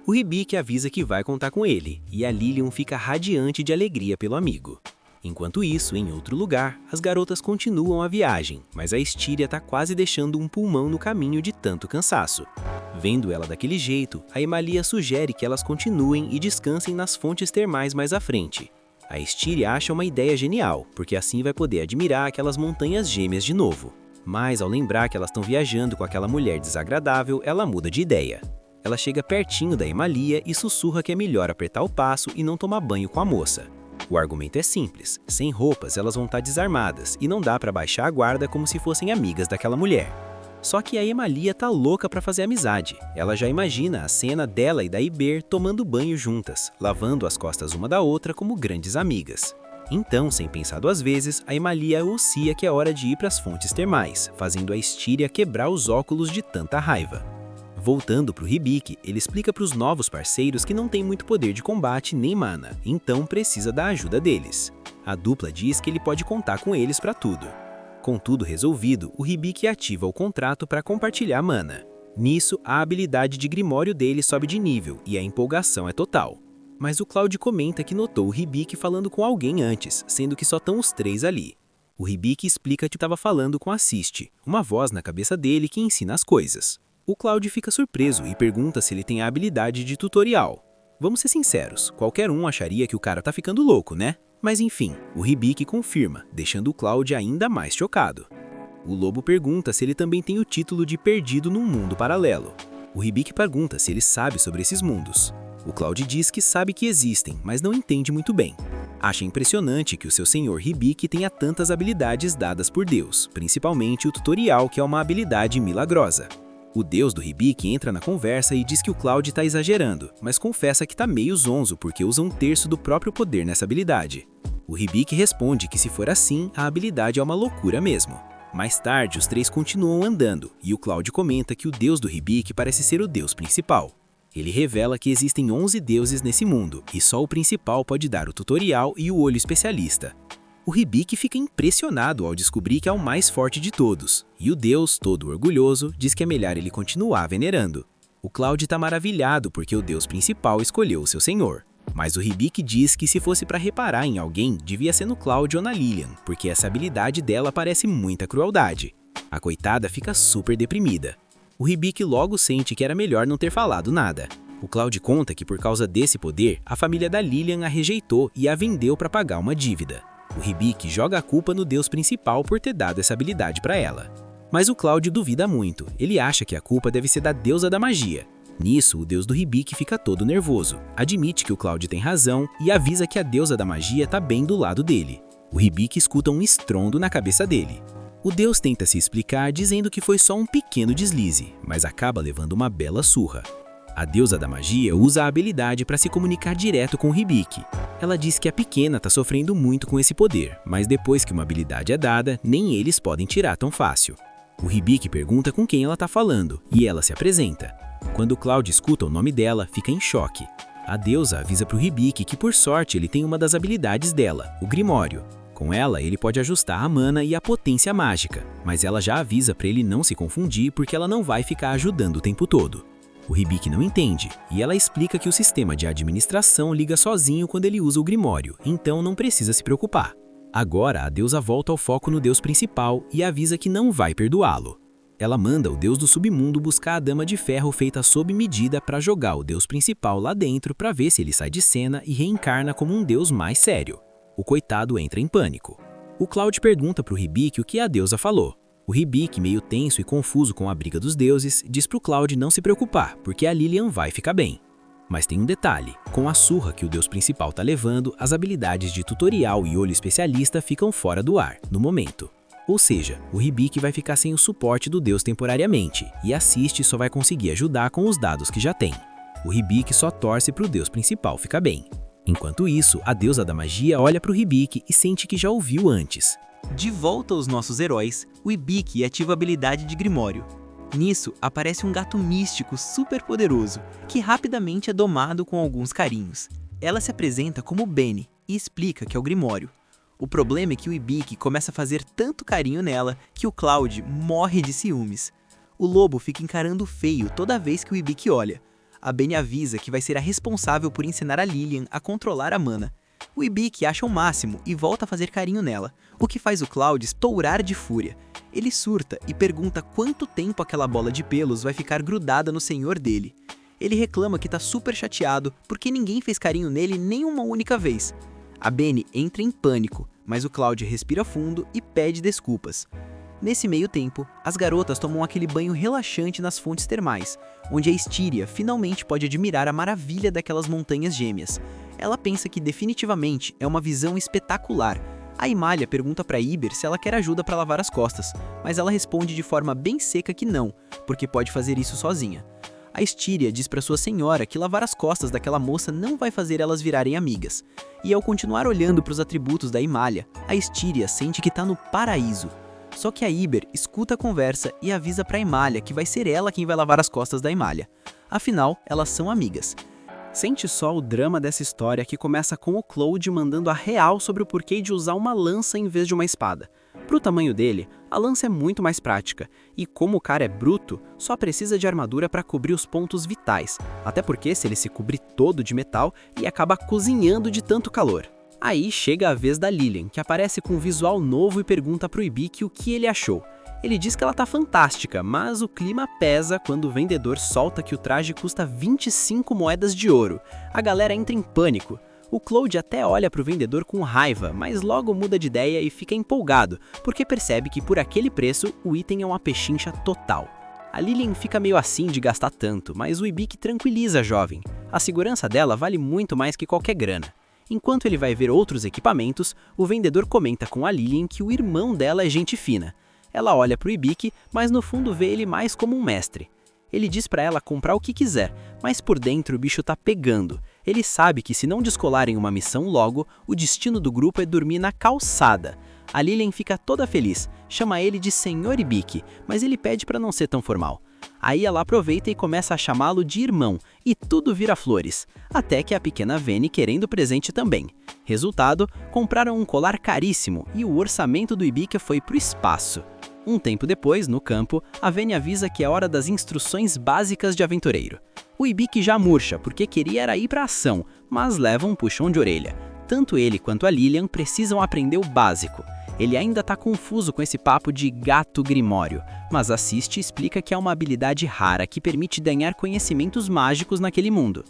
O Hibiki avisa que vai contar com ele, e a Lilian fica radiante de alegria pelo amigo. Enquanto isso, em outro lugar, as garotas continuam a viagem, mas a Styria está quase deixando um pulmão no caminho de tanto cansaço. Vendo ela daquele jeito, a Emalia sugere que elas continuem e descansem nas fontes termais mais à frente. A Styria acha uma ideia genial, porque assim vai poder admirar aquelas montanhas gêmeas de novo. Mas ao lembrar que elas estão viajando com aquela mulher desagradável, ela muda de ideia. Ela chega pertinho da Emalia e sussurra que é melhor apertar o passo e não tomar banho com a moça. O argumento é simples, sem roupas elas vão estar desarmadas e não dá pra baixar a guarda como se fossem amigas daquela mulher. Só que a Emalia tá louca pra fazer amizade. Ela já imagina a cena dela e da Iber tomando banho juntas, lavando as costas uma da outra como grandes amigas. Então, sem pensar duas vezes, a Emalia anuncia que é hora de ir pras fontes termais, fazendo a Styria quebrar os óculos de tanta raiva. Voltando pro Hibiki, ele explica pros novos parceiros que não tem muito poder de combate nem mana, então precisa da ajuda deles. A dupla diz que ele pode contar com eles pra tudo. Com tudo resolvido, o Hibiki ativa o contrato para compartilhar mana. Nisso, a habilidade de Grimório dele sobe de nível e a empolgação é total. Mas o Cloud comenta que notou o Hibiki falando com alguém antes, sendo que só estão os três ali. O Hibiki explica que estava falando com a Sist, uma voz na cabeça dele que ensina as coisas. O Cloud fica surpreso e pergunta se ele tem a habilidade de tutorial. Vamos ser sinceros, qualquer um acharia que o cara tá ficando louco, né? Mas enfim, o Hibiki confirma, deixando o Cloud ainda mais chocado. O Lobo pergunta se ele também tem o título de perdido num mundo paralelo. O Hibiki pergunta se ele sabe sobre esses mundos. O Cloud diz que sabe que existem, mas não entende muito bem. Acha impressionante que o seu senhor Hibiki tenha tantas habilidades dadas por Deus, principalmente o tutorial, que é uma habilidade milagrosa. O deus do Hibiki entra na conversa e diz que o Cloud tá exagerando, mas confessa que tá meio zonzo porque usa 1/3 do próprio poder nessa habilidade. O Hibiki responde que se for assim, a habilidade é uma loucura mesmo. Mais tarde, os três continuam andando, e o Cloud comenta que o deus do Hibiki parece ser o deus principal. Ele revela que existem 11 deuses nesse mundo, e só o principal pode dar o tutorial e o olho especialista. O Hibiki fica impressionado ao descobrir que é o mais forte de todos, e o deus, todo orgulhoso, diz que é melhor ele continuar venerando. O Cloud está maravilhado porque o deus principal escolheu o seu senhor. Mas o Hibiki diz que se fosse para reparar em alguém, devia ser no Cloud ou na Lilian, porque essa habilidade dela parece muita crueldade. A coitada fica super deprimida. O Hibiki logo sente que era melhor não ter falado nada. O Cloud conta que por causa desse poder, a família da Lilian a rejeitou e a vendeu para pagar uma dívida. O Hibiki joga a culpa no deus principal por ter dado essa habilidade para ela. Mas o Cloud duvida muito, ele acha que a culpa deve ser da deusa da magia. Nisso, o deus do Hibiki fica todo nervoso, admite que o Cloud tem razão e avisa que a deusa da magia tá bem do lado dele. O Hibiki escuta um estrondo na cabeça dele. O deus tenta se explicar dizendo que foi só um pequeno deslize, mas acaba levando uma bela surra. A deusa da magia usa a habilidade para se comunicar direto com o Hibiki. Ela diz que a pequena está sofrendo muito com esse poder, mas depois que uma habilidade é dada, nem eles podem tirar tão fácil. O Hibiki pergunta com quem ela está falando, e ela se apresenta. Quando o Cloud escuta o nome dela, fica em choque. A deusa avisa para o Hibiki que por sorte ele tem uma das habilidades dela, o Grimório. Com ela, ele pode ajustar a mana e a potência mágica, mas ela já avisa para ele não se confundir porque ela não vai ficar ajudando o tempo todo. O Hibiki não entende, e ela explica que o sistema de administração liga sozinho quando ele usa o Grimório, então não precisa se preocupar. Agora, a deusa volta ao foco no deus principal e avisa que não vai perdoá-lo. Ela manda o deus do submundo buscar a dama de ferro feita sob medida para jogar o deus principal lá dentro para ver se ele sai de cena e reencarna como um deus mais sério. O coitado entra em pânico. O Cloud pergunta para o Hibiki o que a deusa falou. O Hibiki, meio tenso e confuso com a briga dos deuses, diz pro Cloud não se preocupar, porque a Lilian vai ficar bem. Mas tem um detalhe, com a surra que o deus principal tá levando, as habilidades de tutorial e olho especialista ficam fora do ar, no momento. Ou seja, o Hibiki vai ficar sem o suporte do deus temporariamente, e a Sist só vai conseguir ajudar com os dados que já tem. O Hibiki só torce pro deus principal ficar bem. Enquanto isso, a deusa da magia olha pro Hibiki e sente que já ouviu antes. De volta aos nossos heróis, o Hibiki ativa a habilidade de Grimório. Nisso, aparece um gato místico super poderoso, que rapidamente é domado com alguns carinhos. Ela se apresenta como Benny e explica que é o Grimório. O problema é que o Ibiki começa a fazer tanto carinho nela que o Cloud morre de ciúmes. O lobo fica encarando feio toda vez que o Ibiki olha. A Benny avisa que vai ser a responsável por ensinar a Lilian a controlar a mana. O Ibiki acha o máximo e volta a fazer carinho nela, o que faz o Cloud estourar de fúria. Ele surta e pergunta quanto tempo aquela bola de pelos vai ficar grudada no senhor dele. Ele reclama que tá super chateado porque ninguém fez carinho nele nem uma única vez. A Benny entra em pânico, mas o Cloud respira fundo e pede desculpas. Nesse meio tempo, as garotas tomam aquele banho relaxante nas fontes termais, onde a Styria finalmente pode admirar a maravilha daquelas montanhas gêmeas. Ela pensa que definitivamente é uma visão espetacular. A Imália pergunta para Iber se ela quer ajuda para lavar as costas, mas ela responde de forma bem seca que não, porque pode fazer isso sozinha. A Styria diz para sua senhora que lavar as costas daquela moça não vai fazer elas virarem amigas. E ao continuar olhando para os atributos da Imália, a Styria sente que está no paraíso. Só que a Iber escuta a conversa e avisa para Imália que vai ser ela quem vai lavar as costas da Imália. Afinal, elas são amigas. Sente só o drama dessa história que começa com o Cloud mandando a real sobre o porquê de usar uma lança em vez de uma espada. Pro tamanho dele, a lança é muito mais prática, e como o cara é bruto, só precisa de armadura para cobrir os pontos vitais, até porque se ele se cobrir todo de metal, ele acaba cozinhando de tanto calor. Aí chega a vez da Lilian, que aparece com um visual novo e pergunta pro Ibiki o que ele achou. Ele diz que ela tá fantástica, mas o clima pesa quando o vendedor solta que o traje custa 25 moedas de ouro. A galera entra em pânico. O Cloud até olha pro vendedor com raiva, mas logo muda de ideia e fica empolgado, porque percebe que por aquele preço o item é uma pechincha total. A Lilian fica meio assim de gastar tanto, mas o Ibiki tranquiliza a jovem. A segurança dela vale muito mais que qualquer grana. Enquanto ele vai ver outros equipamentos, o vendedor comenta com a Lilian que o irmão dela é gente fina. Ela olha pro Ibiki, mas no fundo vê ele mais como um mestre. Ele diz pra ela comprar o que quiser, mas por dentro o bicho tá pegando. Ele sabe que se não descolarem uma missão logo, o destino do grupo é dormir na calçada. A Lilian fica toda feliz, chama ele de Senhor Ibiki, mas ele pede pra não ser tão formal. Aí ela aproveita e começa a chamá-lo de irmão, e tudo vira flores, até que a pequena Veni querendo presente também. Resultado, compraram um colar caríssimo e o orçamento do Ibiki foi pro espaço. Um tempo depois, no campo, a Veni avisa que é hora das instruções básicas de aventureiro. O Ibiki já murcha porque queria era ir pra ação, mas leva um puxão de orelha. Tanto ele quanto a Lilian precisam aprender o básico. Ele ainda tá confuso com esse papo de gato grimório, mas assiste e explica que é uma habilidade rara que permite ganhar conhecimentos mágicos naquele mundo.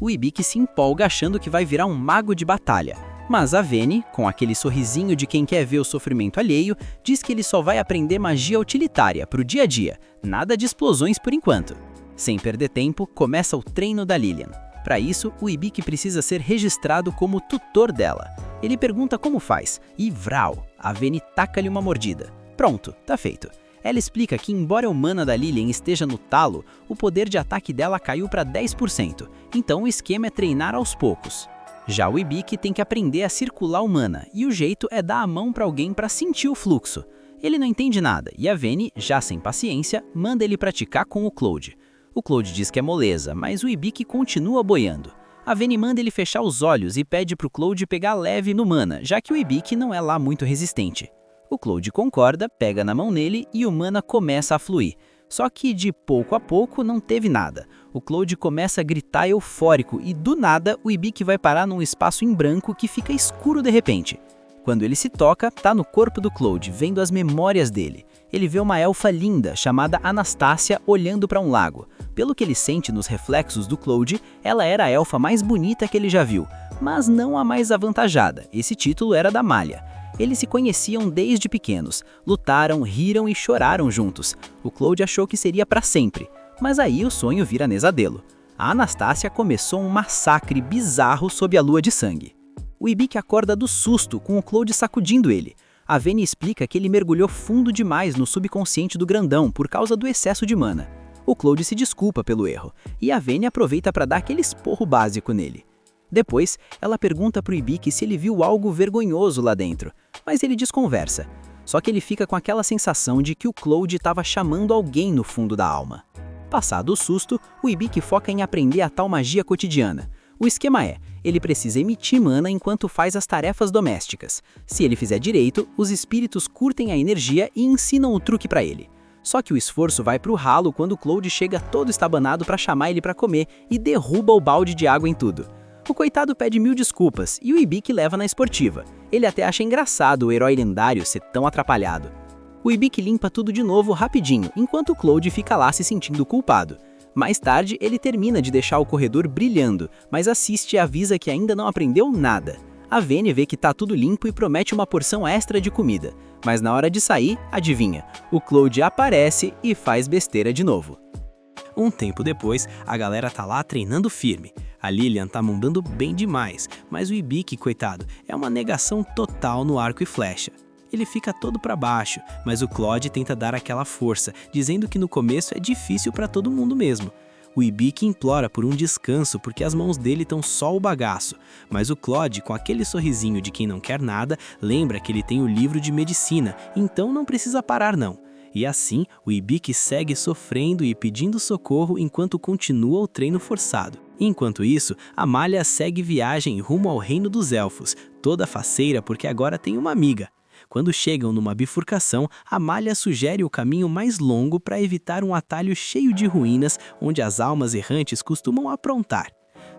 O Ibiki se empolga achando que vai virar um mago de batalha, mas a Veni, com aquele sorrisinho de quem quer ver o sofrimento alheio, diz que ele só vai aprender magia utilitária pro dia a dia, nada de explosões por enquanto. Sem perder tempo, começa o treino da Lilian. Para isso, o Ibiki precisa ser registrado como tutor dela. Ele pergunta como faz, e vrau, a Veni taca-lhe uma mordida. Pronto, tá feito. Ela explica que embora a mana da Lilian esteja no talo, o poder de ataque dela caiu para 10%, então o esquema é treinar aos poucos. Já o Ibiki tem que aprender a circular o mana, e o jeito é dar a mão para alguém para sentir o fluxo. Ele não entende nada, e a Veni, já sem paciência, manda ele praticar com o Cloud. O Cloud diz que é moleza, mas o Ibiki continua boiando. A Veni manda ele fechar os olhos e pede pro Cloud pegar leve no mana, já que o Ibiki não é lá muito resistente. O Cloud concorda, pega na mão nele e o mana começa a fluir. Só que de pouco a pouco não teve nada. O Cloud começa a gritar eufórico e do nada o Ibiki vai parar num espaço em branco que fica escuro de repente. Quando ele se toca, tá no corpo do Cloud, vendo as memórias dele. Ele vê uma elfa linda chamada Anastácia olhando para um lago. Pelo que ele sente nos reflexos do Cloud, ela era a elfa mais bonita que ele já viu, mas não a mais avantajada. Esse título era da Malha. Eles se conheciam desde pequenos, lutaram, riram e choraram juntos. O Cloud achou que seria para sempre, mas aí o sonho vira nesadelo. A Anastácia começou um massacre bizarro sob a lua de sangue. O Ibiki acorda do susto com o Cloud sacudindo ele. A Veni explica que ele mergulhou fundo demais no subconsciente do grandão por causa do excesso de mana. O Cloud se desculpa pelo erro, e a Veni aproveita para dar aquele esporro básico nele. Depois, ela pergunta pro Ibiki se ele viu algo vergonhoso lá dentro, mas ele desconversa. Só que ele fica com aquela sensação de que o Claude estava chamando alguém no fundo da alma. Passado o susto, o Ibiki foca em aprender a tal magia cotidiana. O esquema é, ele precisa emitir mana enquanto faz as tarefas domésticas. Se ele fizer direito, os espíritos curtem a energia e ensinam o truque para ele. Só que o esforço vai pro ralo quando o Claude chega todo estabanado para chamar ele para comer e derruba o balde de água em tudo. O coitado pede 1000 desculpas e o Ibiki leva na esportiva. Ele até acha engraçado o herói lendário ser tão atrapalhado. O Ibiki limpa tudo de novo rapidinho, enquanto o Claude fica lá se sentindo culpado. Mais tarde, ele termina de deixar o corredor brilhando, mas assiste e avisa que ainda não aprendeu nada. A Vene vê que tá tudo limpo e promete uma porção extra de comida. Mas na hora de sair, adivinha, o Claude aparece e faz besteira de novo. Um tempo depois, a galera tá lá treinando firme. A Lilian tá mandando bem demais, mas o Ibiki, coitado, é uma negação total no arco e flecha. Ele fica todo pra baixo, mas o Claude tenta dar aquela força, dizendo que no começo é difícil pra todo mundo mesmo. O Ibiki implora por um descanso porque as mãos dele estão só o bagaço, mas o Claude, com aquele sorrisinho de quem não quer nada, lembra que ele tem o livro de medicina, então não precisa parar não. E assim, o Ibiki segue sofrendo e pedindo socorro enquanto continua o treino forçado. Enquanto isso, Amália segue viagem rumo ao reino dos elfos, toda faceira porque agora tem uma amiga. Quando chegam numa bifurcação, Amália sugere o caminho mais longo para evitar um atalho cheio de ruínas onde as almas errantes costumam aprontar.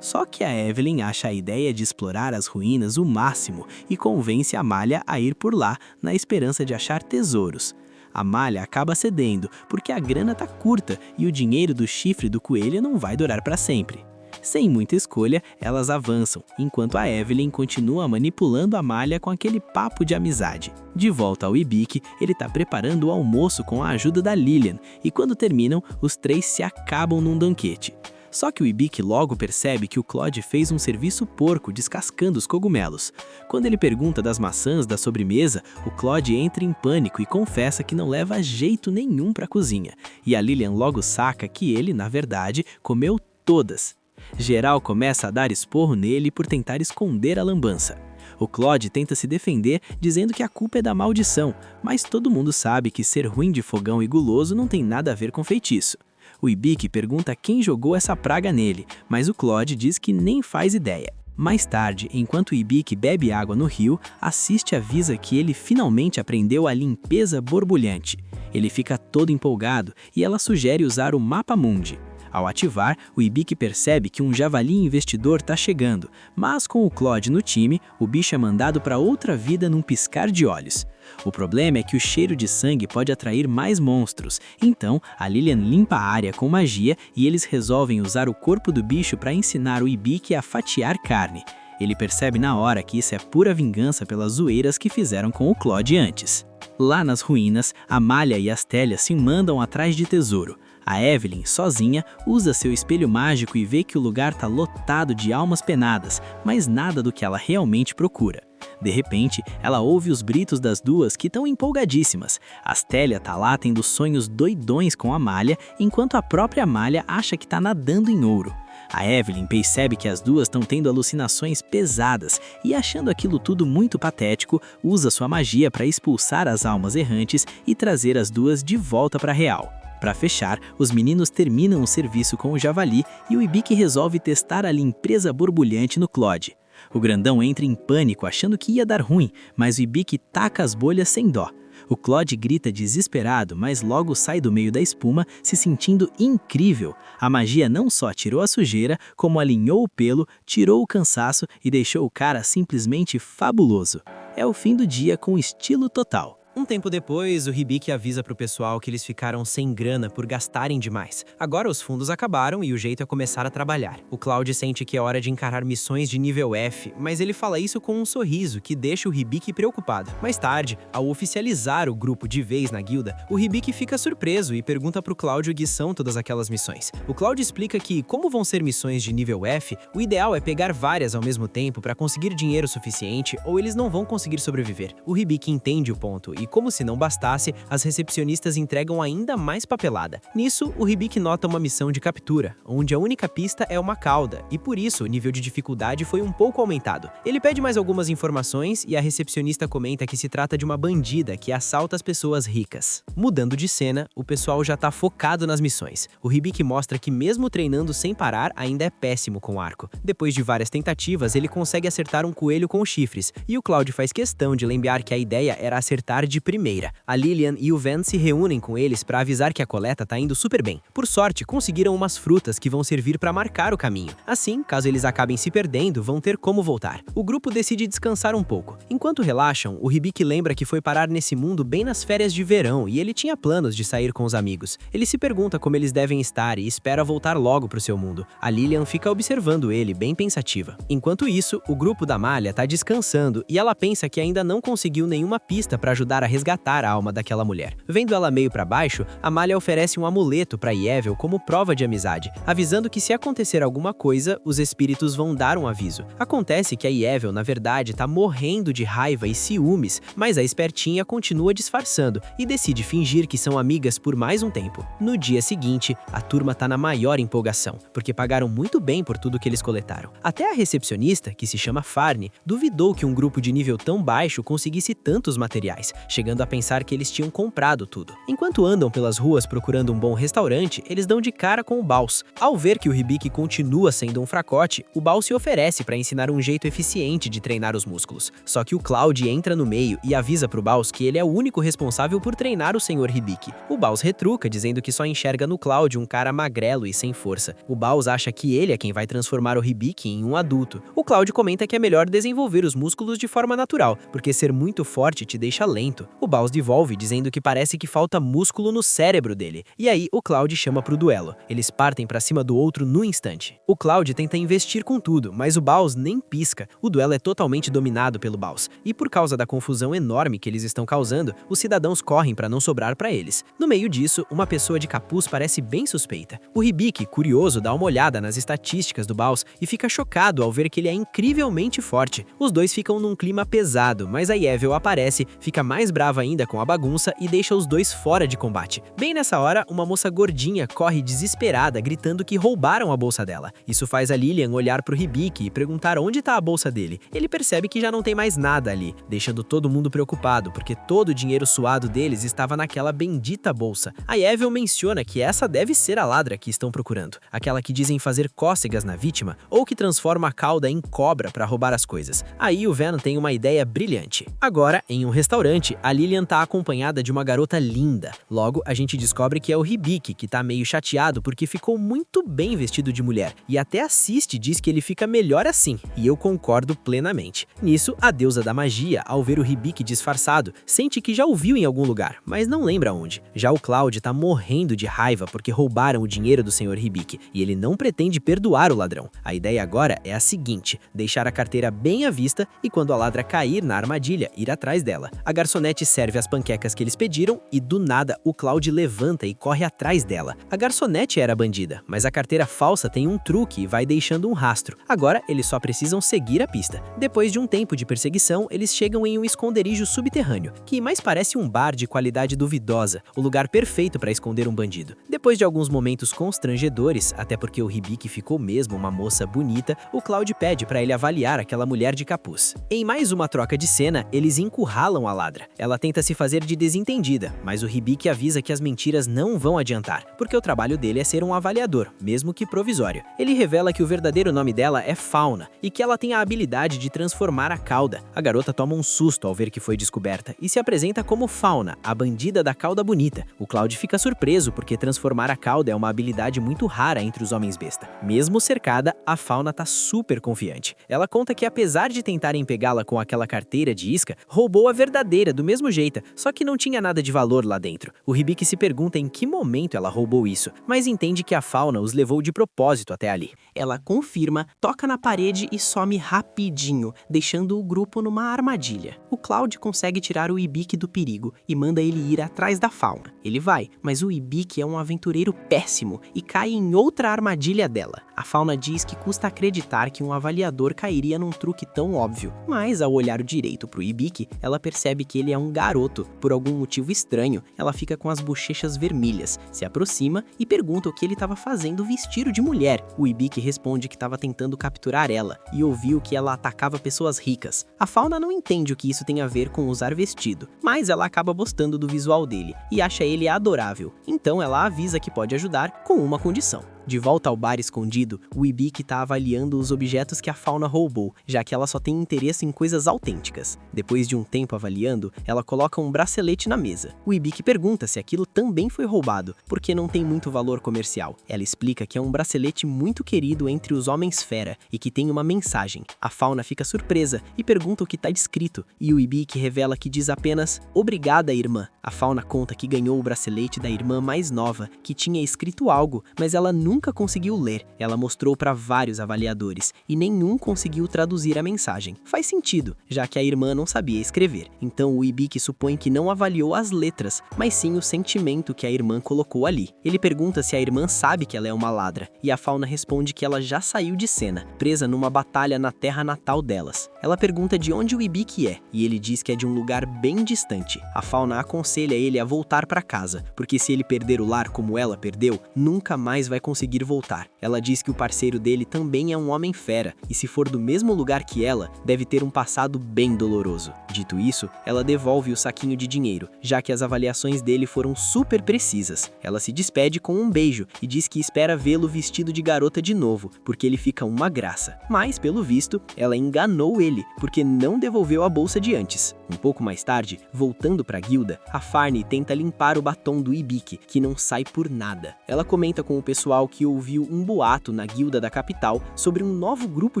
Só que a Evelyn acha a ideia de explorar as ruínas o máximo e convence Amália a ir por lá na esperança de achar tesouros. Amália acaba cedendo porque a grana tá curta e o dinheiro do chifre do coelho não vai durar para sempre. Sem muita escolha, elas avançam, enquanto a Evelyn continua manipulando Amália com aquele papo de amizade. De volta ao Ibiki, ele tá preparando o almoço com a ajuda da Lilian, e quando terminam, os três se acabam num banquete. Só que o Ibiki logo percebe que o Claude fez um serviço porco descascando os cogumelos. Quando ele pergunta das maçãs da sobremesa, o Claude entra em pânico e confessa que não leva jeito nenhum pra cozinha. E a Lilian logo saca que ele, na verdade, comeu todas. Geral começa a dar esporro nele por tentar esconder a lambança. O Claude tenta se defender, dizendo que a culpa é da maldição, mas todo mundo sabe que ser ruim de fogão e guloso não tem nada a ver com feitiço. O Ibiki pergunta quem jogou essa praga nele, mas o Claude diz que nem faz ideia. Mais tarde, enquanto o Ibiki bebe água no rio, assiste avisa que ele finalmente aprendeu a limpeza borbulhante. Ele fica todo empolgado e ela sugere usar o Mapa Mundi. Ao ativar, o Ibiki percebe que um javali investidor está chegando, mas com o Claude no time, o bicho é mandado para outra vida num piscar de olhos. O problema é que o cheiro de sangue pode atrair mais monstros, então a Lilian limpa a área com magia e eles resolvem usar o corpo do bicho para ensinar o Ibiki a fatiar carne. Ele percebe na hora que isso é pura vingança pelas zoeiras que fizeram com o Claude antes. Lá nas ruínas, Amália e Astélia se mandam atrás de tesouro. A Evelyn, sozinha, usa seu espelho mágico e vê que o lugar está lotado de almas penadas, mas nada do que ela realmente procura. De repente, ela ouve os gritos das duas que estão empolgadíssimas. Astélia tá lá tendo sonhos doidões com Amália, enquanto a própria Amália acha que tá nadando em ouro. A Evelyn percebe que as duas estão tendo alucinações pesadas e, achando aquilo tudo muito patético, usa sua magia para expulsar as almas errantes e trazer as duas de volta para a real. Para fechar, os meninos terminam o serviço com o javali e o Ibiki resolve testar a limpeza borbulhante no Claude. O grandão entra em pânico achando que ia dar ruim, mas o Ibiki taca as bolhas sem dó. O Claude grita desesperado, mas logo sai do meio da espuma, se sentindo incrível. A magia não só tirou a sujeira, como alinhou o pelo, tirou o cansaço e deixou o cara simplesmente fabuloso. É o fim do dia com estilo total. Um tempo depois, o Hibiki avisa pro pessoal que eles ficaram sem grana por gastarem demais. Agora os fundos acabaram e o jeito é começar a trabalhar. O Claude sente que é hora de encarar missões de nível F, mas ele fala isso com um sorriso que deixa o Hibiki preocupado. Mais tarde, ao oficializar o grupo de vez na guilda, o Hibiki fica surpreso e pergunta pro Claude o que são todas aquelas missões. O Claude explica que, como vão ser missões de nível F, o ideal é pegar várias ao mesmo tempo para conseguir dinheiro suficiente ou eles não vão conseguir sobreviver. O Hibiki entende o ponto e como se não bastasse, as recepcionistas entregam ainda mais papelada. Nisso, o Hibiki nota uma missão de captura, onde a única pista é uma cauda, e por isso o nível de dificuldade foi um pouco aumentado. Ele pede mais algumas informações e a recepcionista comenta que se trata de uma bandida que assalta as pessoas ricas. Mudando de cena, o pessoal já tá focado nas missões. O Hibiki mostra que mesmo treinando sem parar, ainda é péssimo com o arco. Depois de várias tentativas, ele consegue acertar um coelho com chifres, e o Cloud faz questão de lembrar que a ideia era acertar de primeira. A Lillian e o Van se reúnem com eles para avisar que a coleta tá indo super bem. Por sorte, conseguiram umas frutas que vão servir para marcar o caminho. Assim, caso eles acabem se perdendo, vão ter como voltar. O grupo decide descansar um pouco. Enquanto relaxam, o Hibiki lembra que foi parar nesse mundo bem nas férias de verão e ele tinha planos de sair com os amigos. Ele se pergunta como eles devem estar e espera voltar logo pro seu mundo. A Lillian fica observando ele, bem pensativa. Enquanto isso, o grupo da Malha tá descansando e ela pensa que ainda não conseguiu nenhuma pista para ajudar a resgatar a alma daquela mulher. Vendo ela meio para baixo, a Malha oferece um amuleto para Yevel como prova de amizade, avisando que se acontecer alguma coisa, os espíritos vão dar um aviso. Acontece que a Yevel, na verdade, tá morrendo de raiva e ciúmes, mas a espertinha continua disfarçando e decide fingir que são amigas por mais um tempo. No dia seguinte, a turma tá na maior empolgação, porque pagaram muito bem por tudo que eles coletaram. Até a recepcionista, que se chama Farne, duvidou que um grupo de nível tão baixo conseguisse tantos materiais, chegando a pensar que eles tinham comprado tudo. Enquanto andam pelas ruas procurando um bom restaurante, eles dão de cara com o Baus. Ao ver que o Hibiki continua sendo um fracote, o Baus se oferece para ensinar um jeito eficiente de treinar os músculos. Só que o Cloud entra no meio e avisa pro Baus que ele é o único responsável por treinar o Sr. Hibiki. O Baus retruca, dizendo que só enxerga no Cloud um cara magrelo e sem força. O Baus acha que ele é quem vai transformar o Hibiki em um adulto. O Cloud comenta que é melhor desenvolver os músculos de forma natural, porque ser muito forte te deixa lento. O Baus devolve, dizendo que parece que falta músculo no cérebro dele. E aí o Cloud chama pro duelo. Eles partem pra cima do outro no instante. O Cloud tenta investir com tudo, mas o Baus nem pisca. O duelo é totalmente dominado pelo Baus. E por causa da confusão enorme que eles estão causando, os cidadãos correm pra não sobrar pra eles. No meio disso, uma pessoa de capuz parece bem suspeita. O Hibiki, curioso, dá uma olhada nas estatísticas do Baus e fica chocado ao ver que ele é incrivelmente forte. Os dois ficam num clima pesado, mas a Yevel aparece, fica mais brava ainda com a bagunça e deixa os dois fora de combate. Bem nessa hora, uma moça gordinha corre desesperada, gritando que roubaram a bolsa dela. Isso faz a Lillian olhar pro Hibiki e perguntar onde tá a bolsa dele. Ele percebe que já não tem mais nada ali, deixando todo mundo preocupado, porque todo o dinheiro suado deles estava naquela bendita bolsa. A Yevel menciona que essa deve ser a ladra que estão procurando, aquela que dizem fazer cócegas na vítima, ou que transforma a cauda em cobra para roubar as coisas. Aí o Van tem uma ideia brilhante. Agora, em um restaurante, a Lillian tá acompanhada de uma garota linda. Logo, a gente descobre que é o Hibiki, que tá meio chateado porque ficou muito bem vestido de mulher, e até assiste e diz que ele fica melhor assim, e eu concordo plenamente. Nisso, a deusa da magia, ao ver o Hibiki disfarçado, sente que já o viu em algum lugar, mas não lembra onde. Já o Cloud tá morrendo de raiva porque roubaram o dinheiro do Sr. Hibiki, e ele não pretende perdoar o ladrão. A ideia agora é a seguinte: deixar a carteira bem à vista e quando a ladra cair na armadilha, ir atrás dela. A garçonete serve as panquecas que eles pediram e do nada o Cloud levanta e corre atrás dela. A garçonete era bandida, mas a carteira falsa tem um truque e vai deixando um rastro. Agora eles só precisam seguir a pista. Depois de um tempo de perseguição, eles chegam em um esconderijo subterrâneo, que mais parece um bar de qualidade duvidosa, o lugar perfeito para esconder um bandido. Depois de alguns momentos constrangedores, até porque o Hibiki ficou mesmo uma moça bonita, o Cloud pede para ele avaliar aquela mulher de capuz. Em mais uma troca de cena, eles encurralam a ladra. Ela tenta se fazer de desentendida, mas o Hibiki avisa que as mentiras não vão adiantar, porque o trabalho dele é ser um avaliador, mesmo que provisório. Ele revela que o verdadeiro nome dela é Fauna, e que ela tem a habilidade de transformar a cauda. A garota toma um susto ao ver que foi descoberta, e se apresenta como Fauna, a bandida da cauda bonita. O Cloud fica surpreso, porque transformar a cauda é uma habilidade muito rara entre os homens besta. Mesmo cercada, a Fauna tá super confiante. Ela conta que apesar de tentarem pegá-la com aquela carteira de isca, roubou a verdadeira do mesmo jeito, só que não tinha nada de valor lá dentro. O Hibiki se pergunta em que momento ela roubou isso, mas entende que a Fauna os levou de propósito até ali. Ela confirma, toca na parede e some rapidinho, deixando o grupo numa armadilha. O Cloud consegue tirar o Hibiki do perigo e manda ele ir atrás da Fauna. Ele vai, mas o Hibiki é um aventureiro péssimo e cai em outra armadilha dela. A Fauna diz que custa acreditar que um avaliador cairia num truque tão óbvio, mas ao olhar direito pro Hibiki, ela percebe que ele é um garoto. Por algum motivo estranho, ela fica com as bochechas vermelhas, se aproxima e pergunta o que ele estava fazendo vestido de mulher. O Hibiki responde que estava tentando capturar ela e ouviu que ela atacava pessoas ricas. A Fauna não entende o que isso tem a ver com usar vestido, mas ela acaba gostando do visual dele e acha ele adorável. Então ela avisa que pode ajudar com uma condição. De volta ao bar escondido, o Hibiki está avaliando os objetos que a Fauna roubou, já que ela só tem interesse em coisas autênticas. Depois de um tempo avaliando, ela coloca um bracelete na mesa. O Hibiki pergunta se aquilo também foi roubado, porque não tem muito valor comercial. Ela explica que é um bracelete muito querido entre os homens-fera e que tem uma mensagem. A Fauna fica surpresa e pergunta o que está escrito, e o Hibiki revela que diz apenas "Obrigada, irmã". A Fauna conta que ganhou o bracelete da irmã mais nova, que tinha escrito algo, mas ela nunca conseguiu ler. Ela mostrou para vários avaliadores e nenhum conseguiu traduzir a mensagem. Faz sentido, já que a irmã não sabia escrever. Então o Hibiki supõe que não avaliou as letras, mas sim o sentimento que a irmã colocou ali. Ele pergunta se a irmã sabe que ela é uma ladra, e a Fauna responde que ela já saiu de cena, presa numa batalha na terra natal delas. Ela pergunta de onde o Hibiki é, e ele diz que é de um lugar bem distante. A Fauna aconselha ele a voltar para casa, porque se ele perder o lar como ela perdeu, nunca mais vai conseguir voltar. Ela diz que o parceiro dele também é um homem fera, e se for do mesmo lugar que ela, deve ter um passado bem doloroso. Dito isso, ela devolve o saquinho de dinheiro, já que as avaliações dele foram super precisas. Ela se despede com um beijo e diz que espera vê-lo vestido de garota de novo, porque ele fica uma graça. Mas, pelo visto, ela enganou ele, porque não devolveu a bolsa de antes. Um pouco mais tarde, voltando para a guilda, a Farney tenta limpar o batom do Hibiki, que não sai por nada. Ela comenta com o pessoal que ouviu um boato na guilda da capital sobre um novo grupo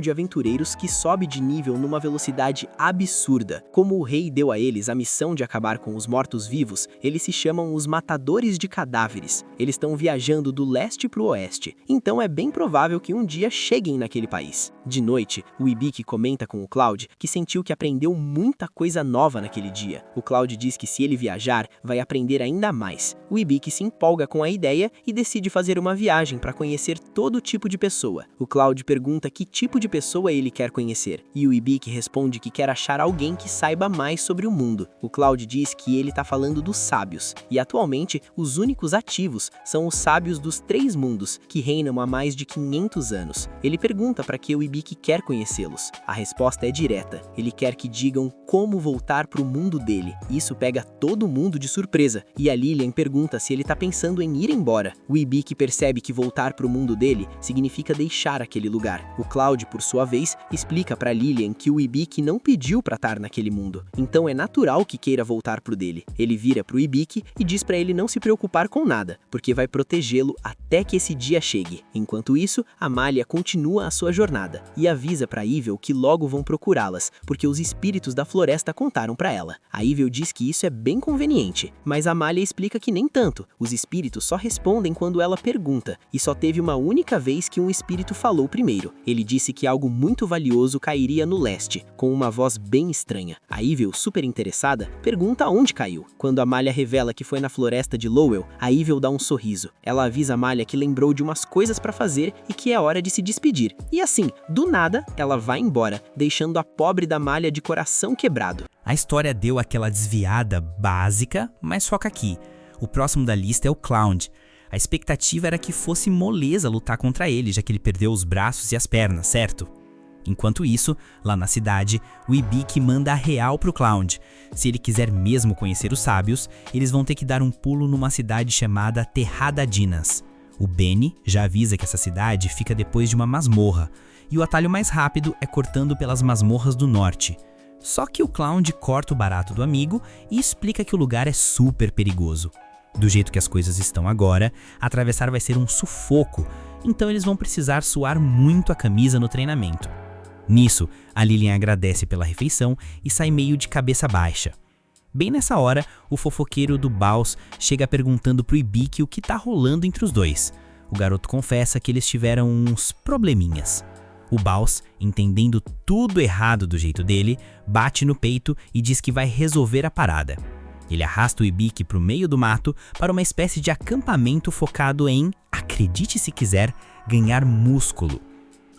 de aventureiros que sobe de nível numa velocidade absurda. Como o rei deu a eles a missão de acabar com os mortos-vivos, eles se chamam os Matadores de Cadáveres. Eles estão viajando do leste para o oeste, então é bem provável que um dia cheguem naquele país. De noite, o Hibiki comenta com o Cloud que sentiu que aprendeu muita coisa nova naquele dia. O Cloud diz que se ele viajar, vai aprender ainda mais. O Hibiki se empolga com a ideia e decide fazer uma viagem para conhecer todo tipo de pessoa. O Cloud pergunta que tipo de pessoa ele quer conhecer, e o Hibiki responde que quer achar alguém que saiba mais sobre o mundo. O Cloud diz que ele está falando dos sábios, e atualmente os únicos ativos são os sábios dos 3 mundos, que reinam há mais de 500 anos. Ele pergunta para que o Hibiki quer conhecê-los. A resposta é direta, ele quer que digam como voltar para o mundo dele. Isso pega todo mundo de surpresa, e a Lillian pergunta se ele está pensando em ir embora. O Hibiki percebe que voltar para o mundo dele significa deixar aquele lugar. O Cloud, por sua vez, explica para Lillian que o Hibiki não pediu para estar naquele mundo, então é natural que queira voltar pro dele. Ele vira pro Hibiki e diz para ele não se preocupar com nada, porque vai protegê-lo até que esse dia chegue. Enquanto isso, Amalia continua a sua jornada e avisa para Evil que logo vão procurá-las, porque os espíritos da floresta contaram para ela. A Evil diz que isso é bem conveniente, mas Amalia explica que nem tanto. Os espíritos só respondem quando ela pergunta, e só teve uma única vez que um espírito falou primeiro. Ele disse que algo muito valioso cairia no leste, com uma voz bem estranha. A Evil, super interessada, pergunta onde caiu. Quando Amalia revela que foi na floresta de Lowell, a Evil dá um sorriso. Ela avisa Amalia que lembrou de umas coisas para fazer e que é hora de se despedir. E assim, do nada, ela vai embora, deixando a pobre da Amalia de coração quebrado. A história deu aquela desviada básica, mas foca aqui. O próximo da lista é o Cloud. A expectativa era que fosse moleza lutar contra ele, já que ele perdeu os braços e as pernas, certo? Enquanto isso, lá na cidade, o Hibiki manda a real pro Cloud. Se ele quiser mesmo conhecer os sábios, eles vão ter que dar um pulo numa cidade chamada Terradadinas. O Benny já avisa que essa cidade fica depois de uma masmorra, e o atalho mais rápido é cortando pelas masmorras do norte. Só que o Cloud corta o barato do amigo e explica que o lugar é super perigoso. Do jeito que as coisas estão agora, atravessar vai ser um sufoco, então eles vão precisar suar muito a camisa no treinamento. Nisso, a Lillian agradece pela refeição e sai meio de cabeça baixa. Bem nessa hora, o fofoqueiro do Baus chega perguntando pro Hibiki o que tá rolando entre os dois. O garoto confessa que eles tiveram uns probleminhas. O Baus, entendendo tudo errado do jeito dele, bate no peito e diz que vai resolver a parada. Ele arrasta o Hibiki pro meio do mato para uma espécie de acampamento focado em, acredite se quiser, ganhar músculo.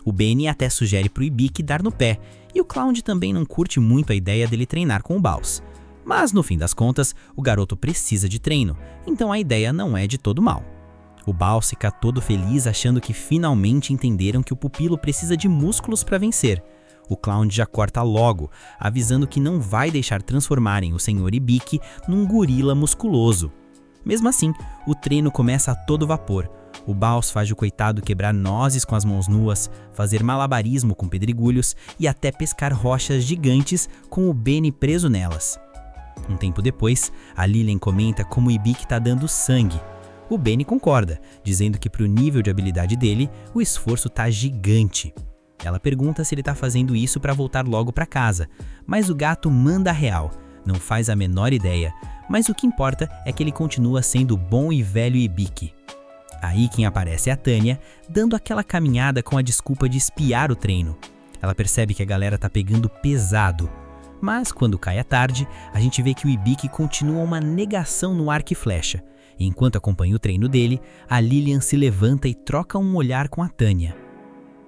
O Benny até sugere pro Ibiki dar no pé, e o Cloud também não curte muito a ideia dele treinar com o Baus. Mas no fim das contas, o garoto precisa de treino, então a ideia não é de todo mal. O Baus fica todo feliz achando que finalmente entenderam que o pupilo precisa de músculos para vencer. O Clown já corta logo, avisando que não vai deixar transformarem o Sr. Ibiki num gorila musculoso. Mesmo assim, o treino começa a todo vapor. O Baus faz o coitado quebrar nozes com as mãos nuas, fazer malabarismo com pedregulhos e até pescar rochas gigantes com o Benny preso nelas. Um tempo depois, a Lilian comenta como o Ibiki tá dando sangue. O Benny concorda, dizendo que pro nível de habilidade dele, o esforço tá gigante. Ela pergunta se ele tá fazendo isso para voltar logo para casa, mas o gato manda a real, não faz a menor ideia, mas o que importa é que ele continua sendo o bom e velho Ibiki. Aí quem aparece é a Tânia, dando aquela caminhada com a desculpa de espiar o treino. Ela percebe que a galera tá pegando pesado. Mas quando cai a tarde, a gente vê que o Ibiki continua uma negação no arco e flecha. E enquanto acompanha o treino dele, a Lilian se levanta e troca um olhar com a Tânia.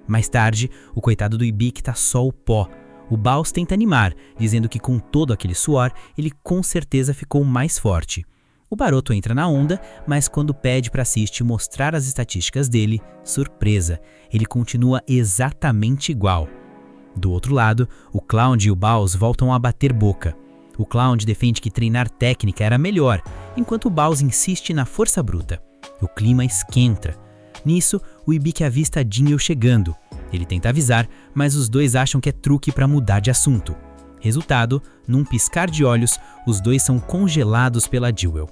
Mais tarde, o coitado do Ibiki tá só o pó. O Baus tenta animar, dizendo que com todo aquele suor, ele com certeza ficou mais forte. O Baroto entra na onda, mas quando pede para Assist mostrar as estatísticas dele, surpresa, ele continua exatamente igual. Do outro lado, o Clown e o Baus voltam a bater boca. O Clown defende que treinar técnica era melhor, enquanto o Baus insiste na força bruta. O clima esquenta. Nisso, o Ibiki avista Jingle chegando. Ele tenta avisar, mas os dois acham que é truque para mudar de assunto. Resultado, num piscar de olhos, os dois são congelados pela Jewel.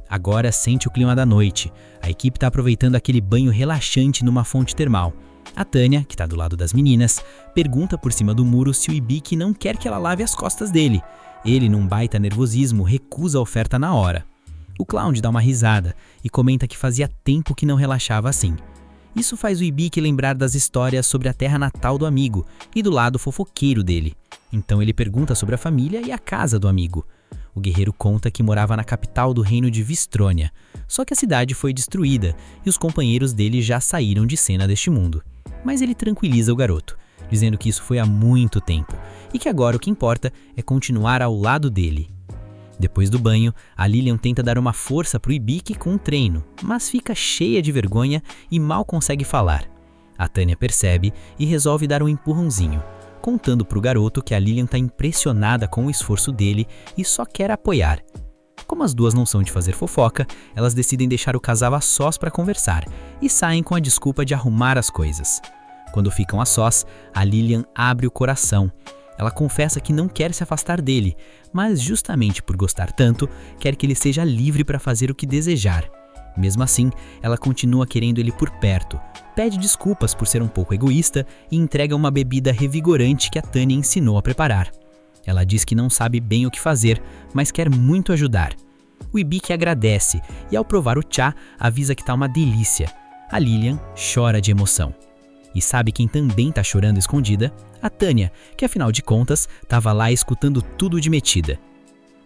Agora sente o clima da noite. A equipe está aproveitando aquele banho relaxante numa fonte termal. A Tânia, que está do lado das meninas, pergunta por cima do muro se o Ibiki não quer que ela lave as costas dele. Ele, num baita nervosismo, recusa a oferta na hora. O Clown dá uma risada e comenta que fazia tempo que não relaxava assim. Isso faz o Ibiki lembrar das histórias sobre a terra natal do amigo e do lado fofoqueiro dele. Então ele pergunta sobre a família e a casa do amigo. O guerreiro conta que morava na capital do reino de Vistrônia, só que a cidade foi destruída e os companheiros dele já saíram de cena deste mundo. Mas ele tranquiliza o garoto, dizendo que isso foi há muito tempo e que agora o que importa é continuar ao lado dele. Depois do banho, a Lilian tenta dar uma força pro Ibiki com um treino, mas fica cheia de vergonha e mal consegue falar. A Tânia percebe e resolve dar um empurrãozinho, contando pro garoto que a Lilian tá impressionada com o esforço dele e só quer apoiar. Como as duas não são de fazer fofoca, elas decidem deixar o casal a sós para conversar e saem com a desculpa de arrumar as coisas. Quando ficam a sós, a Lilian abre o coração. Ela confessa que não quer se afastar dele, mas justamente por gostar tanto, quer que ele seja livre para fazer o que desejar. Mesmo assim, ela continua querendo ele por perto, pede desculpas por ser um pouco egoísta e entrega uma bebida revigorante que a Tânia ensinou a preparar. Ela diz que não sabe bem o que fazer, mas quer muito ajudar. O Ibiki agradece e ao provar o chá, avisa que tá uma delícia. A Lilian chora de emoção. E sabe quem também tá chorando escondida? A Tânia, que afinal de contas, tava lá escutando tudo de metida.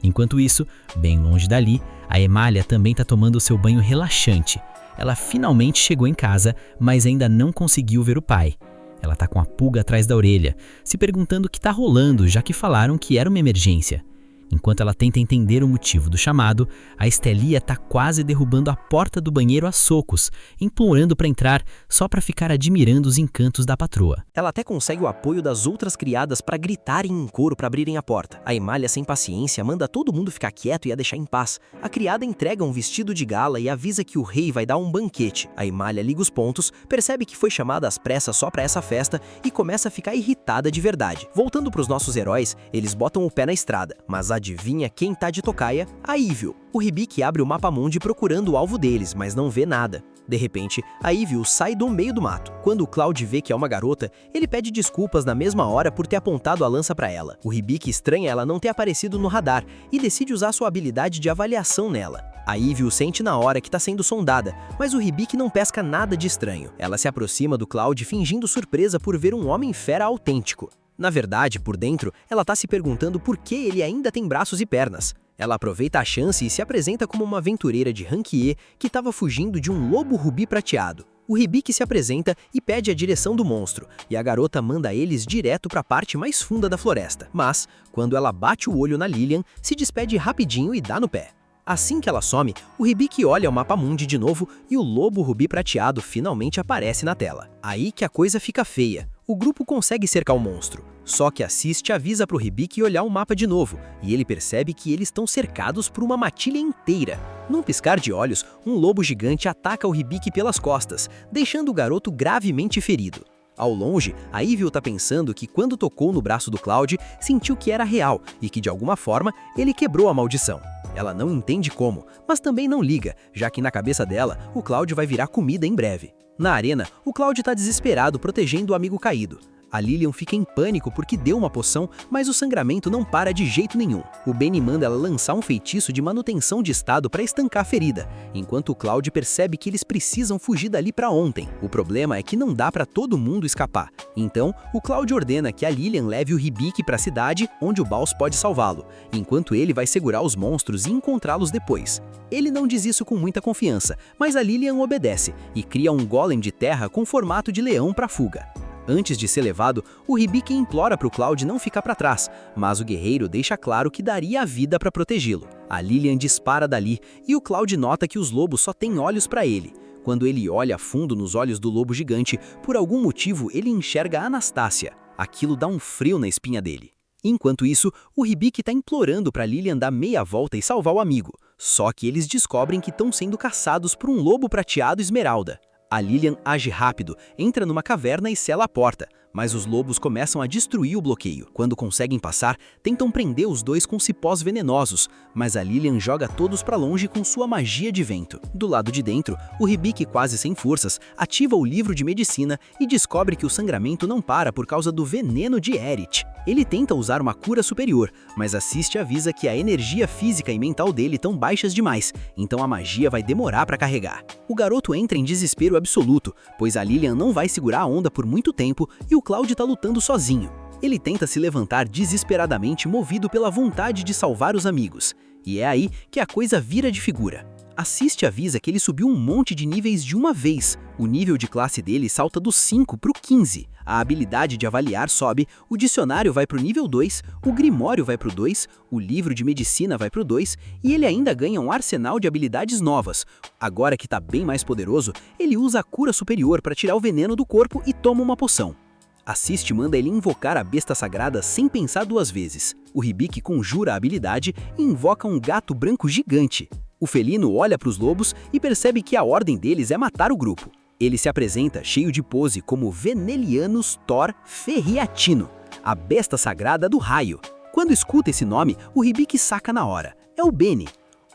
Enquanto isso, bem longe dali, a Emália também tá tomando seu banho relaxante. Ela finalmente chegou em casa, mas ainda não conseguiu ver o pai. Ela tá com a pulga atrás da orelha, se perguntando o que tá rolando, já que falaram que era uma emergência. Enquanto ela tenta entender o motivo do chamado, a Estelia tá quase derrubando a porta do banheiro a socos, implorando para entrar só para ficar admirando os encantos da patroa. Ela até consegue o apoio das outras criadas para gritarem em coro para abrirem a porta. A Emália, sem paciência, manda todo mundo ficar quieto e a deixar em paz. A criada entrega um vestido de gala e avisa que o rei vai dar um banquete. A Emália liga os pontos, percebe que foi chamada às pressas só para essa festa e começa a ficar irritada de verdade. Voltando para os nossos heróis, eles botam o pé na estrada, mas adivinha quem tá de tocaia? A Evil. O Hibiki abre o mapa mundi procurando o alvo deles, mas não vê nada. De repente, a Evil sai do meio do mato. Quando o Cloud vê que é uma garota, ele pede desculpas na mesma hora por ter apontado a lança para ela. O Hibiki estranha ela não ter aparecido no radar e decide usar sua habilidade de avaliação nela. A Evil sente na hora que tá sendo sondada, mas o Hibiki não pesca nada de estranho. Ela se aproxima do Cloud fingindo surpresa por ver um homem fera autêntico. Na verdade, por dentro, ela tá se perguntando por que ele ainda tem braços e pernas. Ela aproveita a chance e se apresenta como uma aventureira de rank E que estava fugindo de um lobo rubi prateado. O Hibiki se apresenta e pede a direção do monstro, e a garota manda eles direto para a parte mais funda da floresta. Mas, quando ela bate o olho na Lilian, se despede rapidinho e dá no pé. Assim que ela some, o Hibiki olha o mapa mundi de novo e o lobo rubi prateado finalmente aparece na tela. Aí que a coisa fica feia. O grupo consegue cercar o monstro, só que a Assist avisa pro Hibiki olhar o mapa de novo, e ele percebe que eles estão cercados por uma matilha inteira. Num piscar de olhos, um lobo gigante ataca o Hibiki pelas costas, deixando o garoto gravemente ferido. Ao longe, a Evil tá pensando que quando tocou no braço do Cloud, sentiu que era real e que de alguma forma ele quebrou a maldição. Ela não entende como, mas também não liga, já que na cabeça dela, o Cloud vai virar comida em breve. Na arena, o Cloud tá desesperado protegendo o amigo caído. A Lilian fica em pânico porque deu uma poção, mas o sangramento não para de jeito nenhum. O Benny manda ela lançar um feitiço de manutenção de estado para estancar a ferida, enquanto o Cloud percebe que eles precisam fugir dali para ontem. O problema é que não dá para todo mundo escapar. Então, o Cloud ordena que a Lilian leve o Hibiki para a cidade, onde o Baus pode salvá-lo, enquanto ele vai segurar os monstros e encontrá-los depois. Ele não diz isso com muita confiança, mas a Lilian obedece e cria um golem de terra com formato de leão para fuga. Antes de ser levado, o Hibiki implora para o Cloud não ficar para trás, mas o guerreiro deixa claro que daria a vida para protegê-lo. A Lilian dispara dali e o Cloud nota que os lobos só têm olhos para ele. Quando ele olha a fundo nos olhos do lobo gigante, por algum motivo ele enxerga Anastácia. Aquilo dá um frio na espinha dele. Enquanto isso, o Hibiki está implorando para Lilian dar meia volta e salvar o amigo. Só que eles descobrem que estão sendo caçados por um lobo prateado esmeralda. A Lilian age rápido, entra numa caverna e sela a porta, mas os lobos começam a destruir o bloqueio. Quando conseguem passar, tentam prender os dois com cipós venenosos, mas a Lilian joga todos para longe com sua magia de vento. Do lado de dentro, o Hibiki, quase sem forças, ativa o livro de medicina e descobre que o sangramento não para por causa do veneno de Eret. Ele tenta usar uma cura superior, mas a Assist avisa que a energia física e mental dele estão baixas demais, então a magia vai demorar para carregar. O garoto entra em desespero absoluto, pois a Lilian não vai segurar a onda por muito tempo e o Cloud tá lutando sozinho. Ele tenta se levantar desesperadamente, movido pela vontade de salvar os amigos. E é aí que a coisa vira de figura. Assist avisa que ele subiu um monte de níveis de uma vez. O nível de classe dele salta do 5 para o 15. A habilidade de avaliar sobe, o dicionário vai para o nível 2, o grimório vai para o 2, o livro de medicina vai para o 2 e ele ainda ganha um arsenal de habilidades novas. Agora que está bem mais poderoso, ele usa a cura superior para tirar o veneno do corpo e toma uma poção. Assist manda ele invocar a besta sagrada sem pensar duas vezes. O Hibiki conjura a habilidade e invoca um gato branco gigante. O felino olha para os lobos e percebe que a ordem deles é matar o grupo. Ele se apresenta cheio de pose como Venelianus Thor Ferriatino, a besta sagrada do raio. Quando escuta esse nome, o Hibiki saca na hora. É o Benny.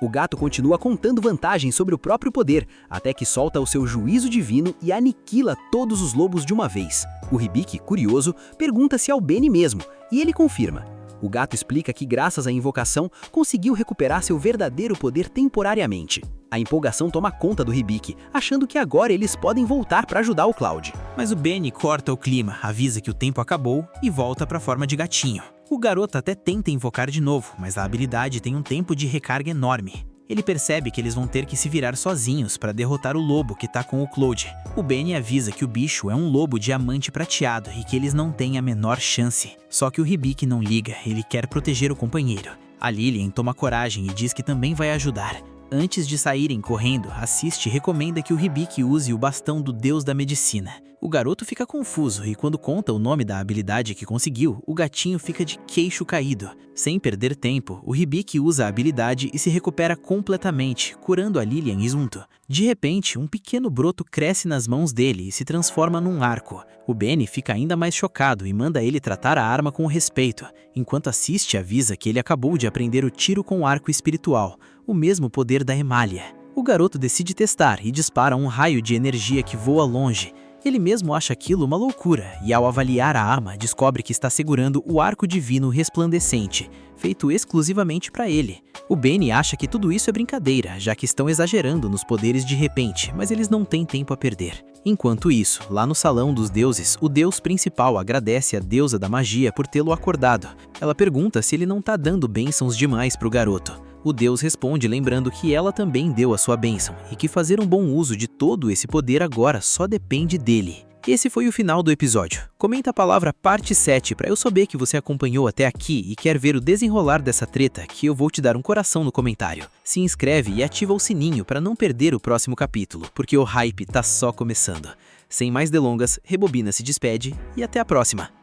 O gato continua contando vantagens sobre o próprio poder, até que solta o seu juízo divino e aniquila todos os lobos de uma vez. O Hibiki, curioso, pergunta se é o Benny mesmo, e ele confirma. O gato explica que graças à invocação, conseguiu recuperar seu verdadeiro poder temporariamente. A empolgação toma conta do Hibiki, achando que agora eles podem voltar para ajudar o Cloud. Mas o Benny corta o clima, avisa que o tempo acabou e volta para a forma de gatinho. O garoto até tenta invocar de novo, mas a habilidade tem um tempo de recarga enorme. Ele percebe que eles vão ter que se virar sozinhos para derrotar o lobo que tá com o Cloud. O Benny avisa que o bicho é um lobo diamante prateado e que eles não têm a menor chance. Só que o Hibiki não liga, ele quer proteger o companheiro. A Lilian toma coragem e diz que também vai ajudar. Antes de saírem correndo, Assist recomenda que o Hibiki use o bastão do deus da medicina. O garoto fica confuso e quando conta o nome da habilidade que conseguiu, o gatinho fica de queixo caído. Sem perder tempo, o Hibiki usa a habilidade e se recupera completamente, curando a Lilian junto. De repente, um pequeno broto cresce nas mãos dele e se transforma num arco. O Benny fica ainda mais chocado e manda ele tratar a arma com respeito, enquanto Assist avisa que ele acabou de aprender o tiro com arco espiritual, o mesmo poder da Emália. O garoto decide testar e dispara um raio de energia que voa longe. Ele mesmo acha aquilo uma loucura e ao avaliar a arma, descobre que está segurando o arco divino resplandecente, feito exclusivamente para ele. O Benny acha que tudo isso é brincadeira, já que estão exagerando nos poderes de repente, mas eles não têm tempo a perder. Enquanto isso, lá no Salão dos Deuses, o deus principal agradece a deusa da magia por tê-lo acordado. Ela pergunta se ele não tá dando bênçãos demais pro garoto. O deus responde lembrando que ela também deu a sua bênção e que fazer um bom uso de todo esse poder agora só depende dele. Esse foi o final do episódio. Comenta a palavra parte 7 para eu saber que você acompanhou até aqui e quer ver o desenrolar dessa treta, que eu vou te dar um coração no comentário. Se inscreve e ativa o sininho para não perder o próximo capítulo, porque o hype tá só começando. Sem mais delongas, Rebobina se despede e até a próxima!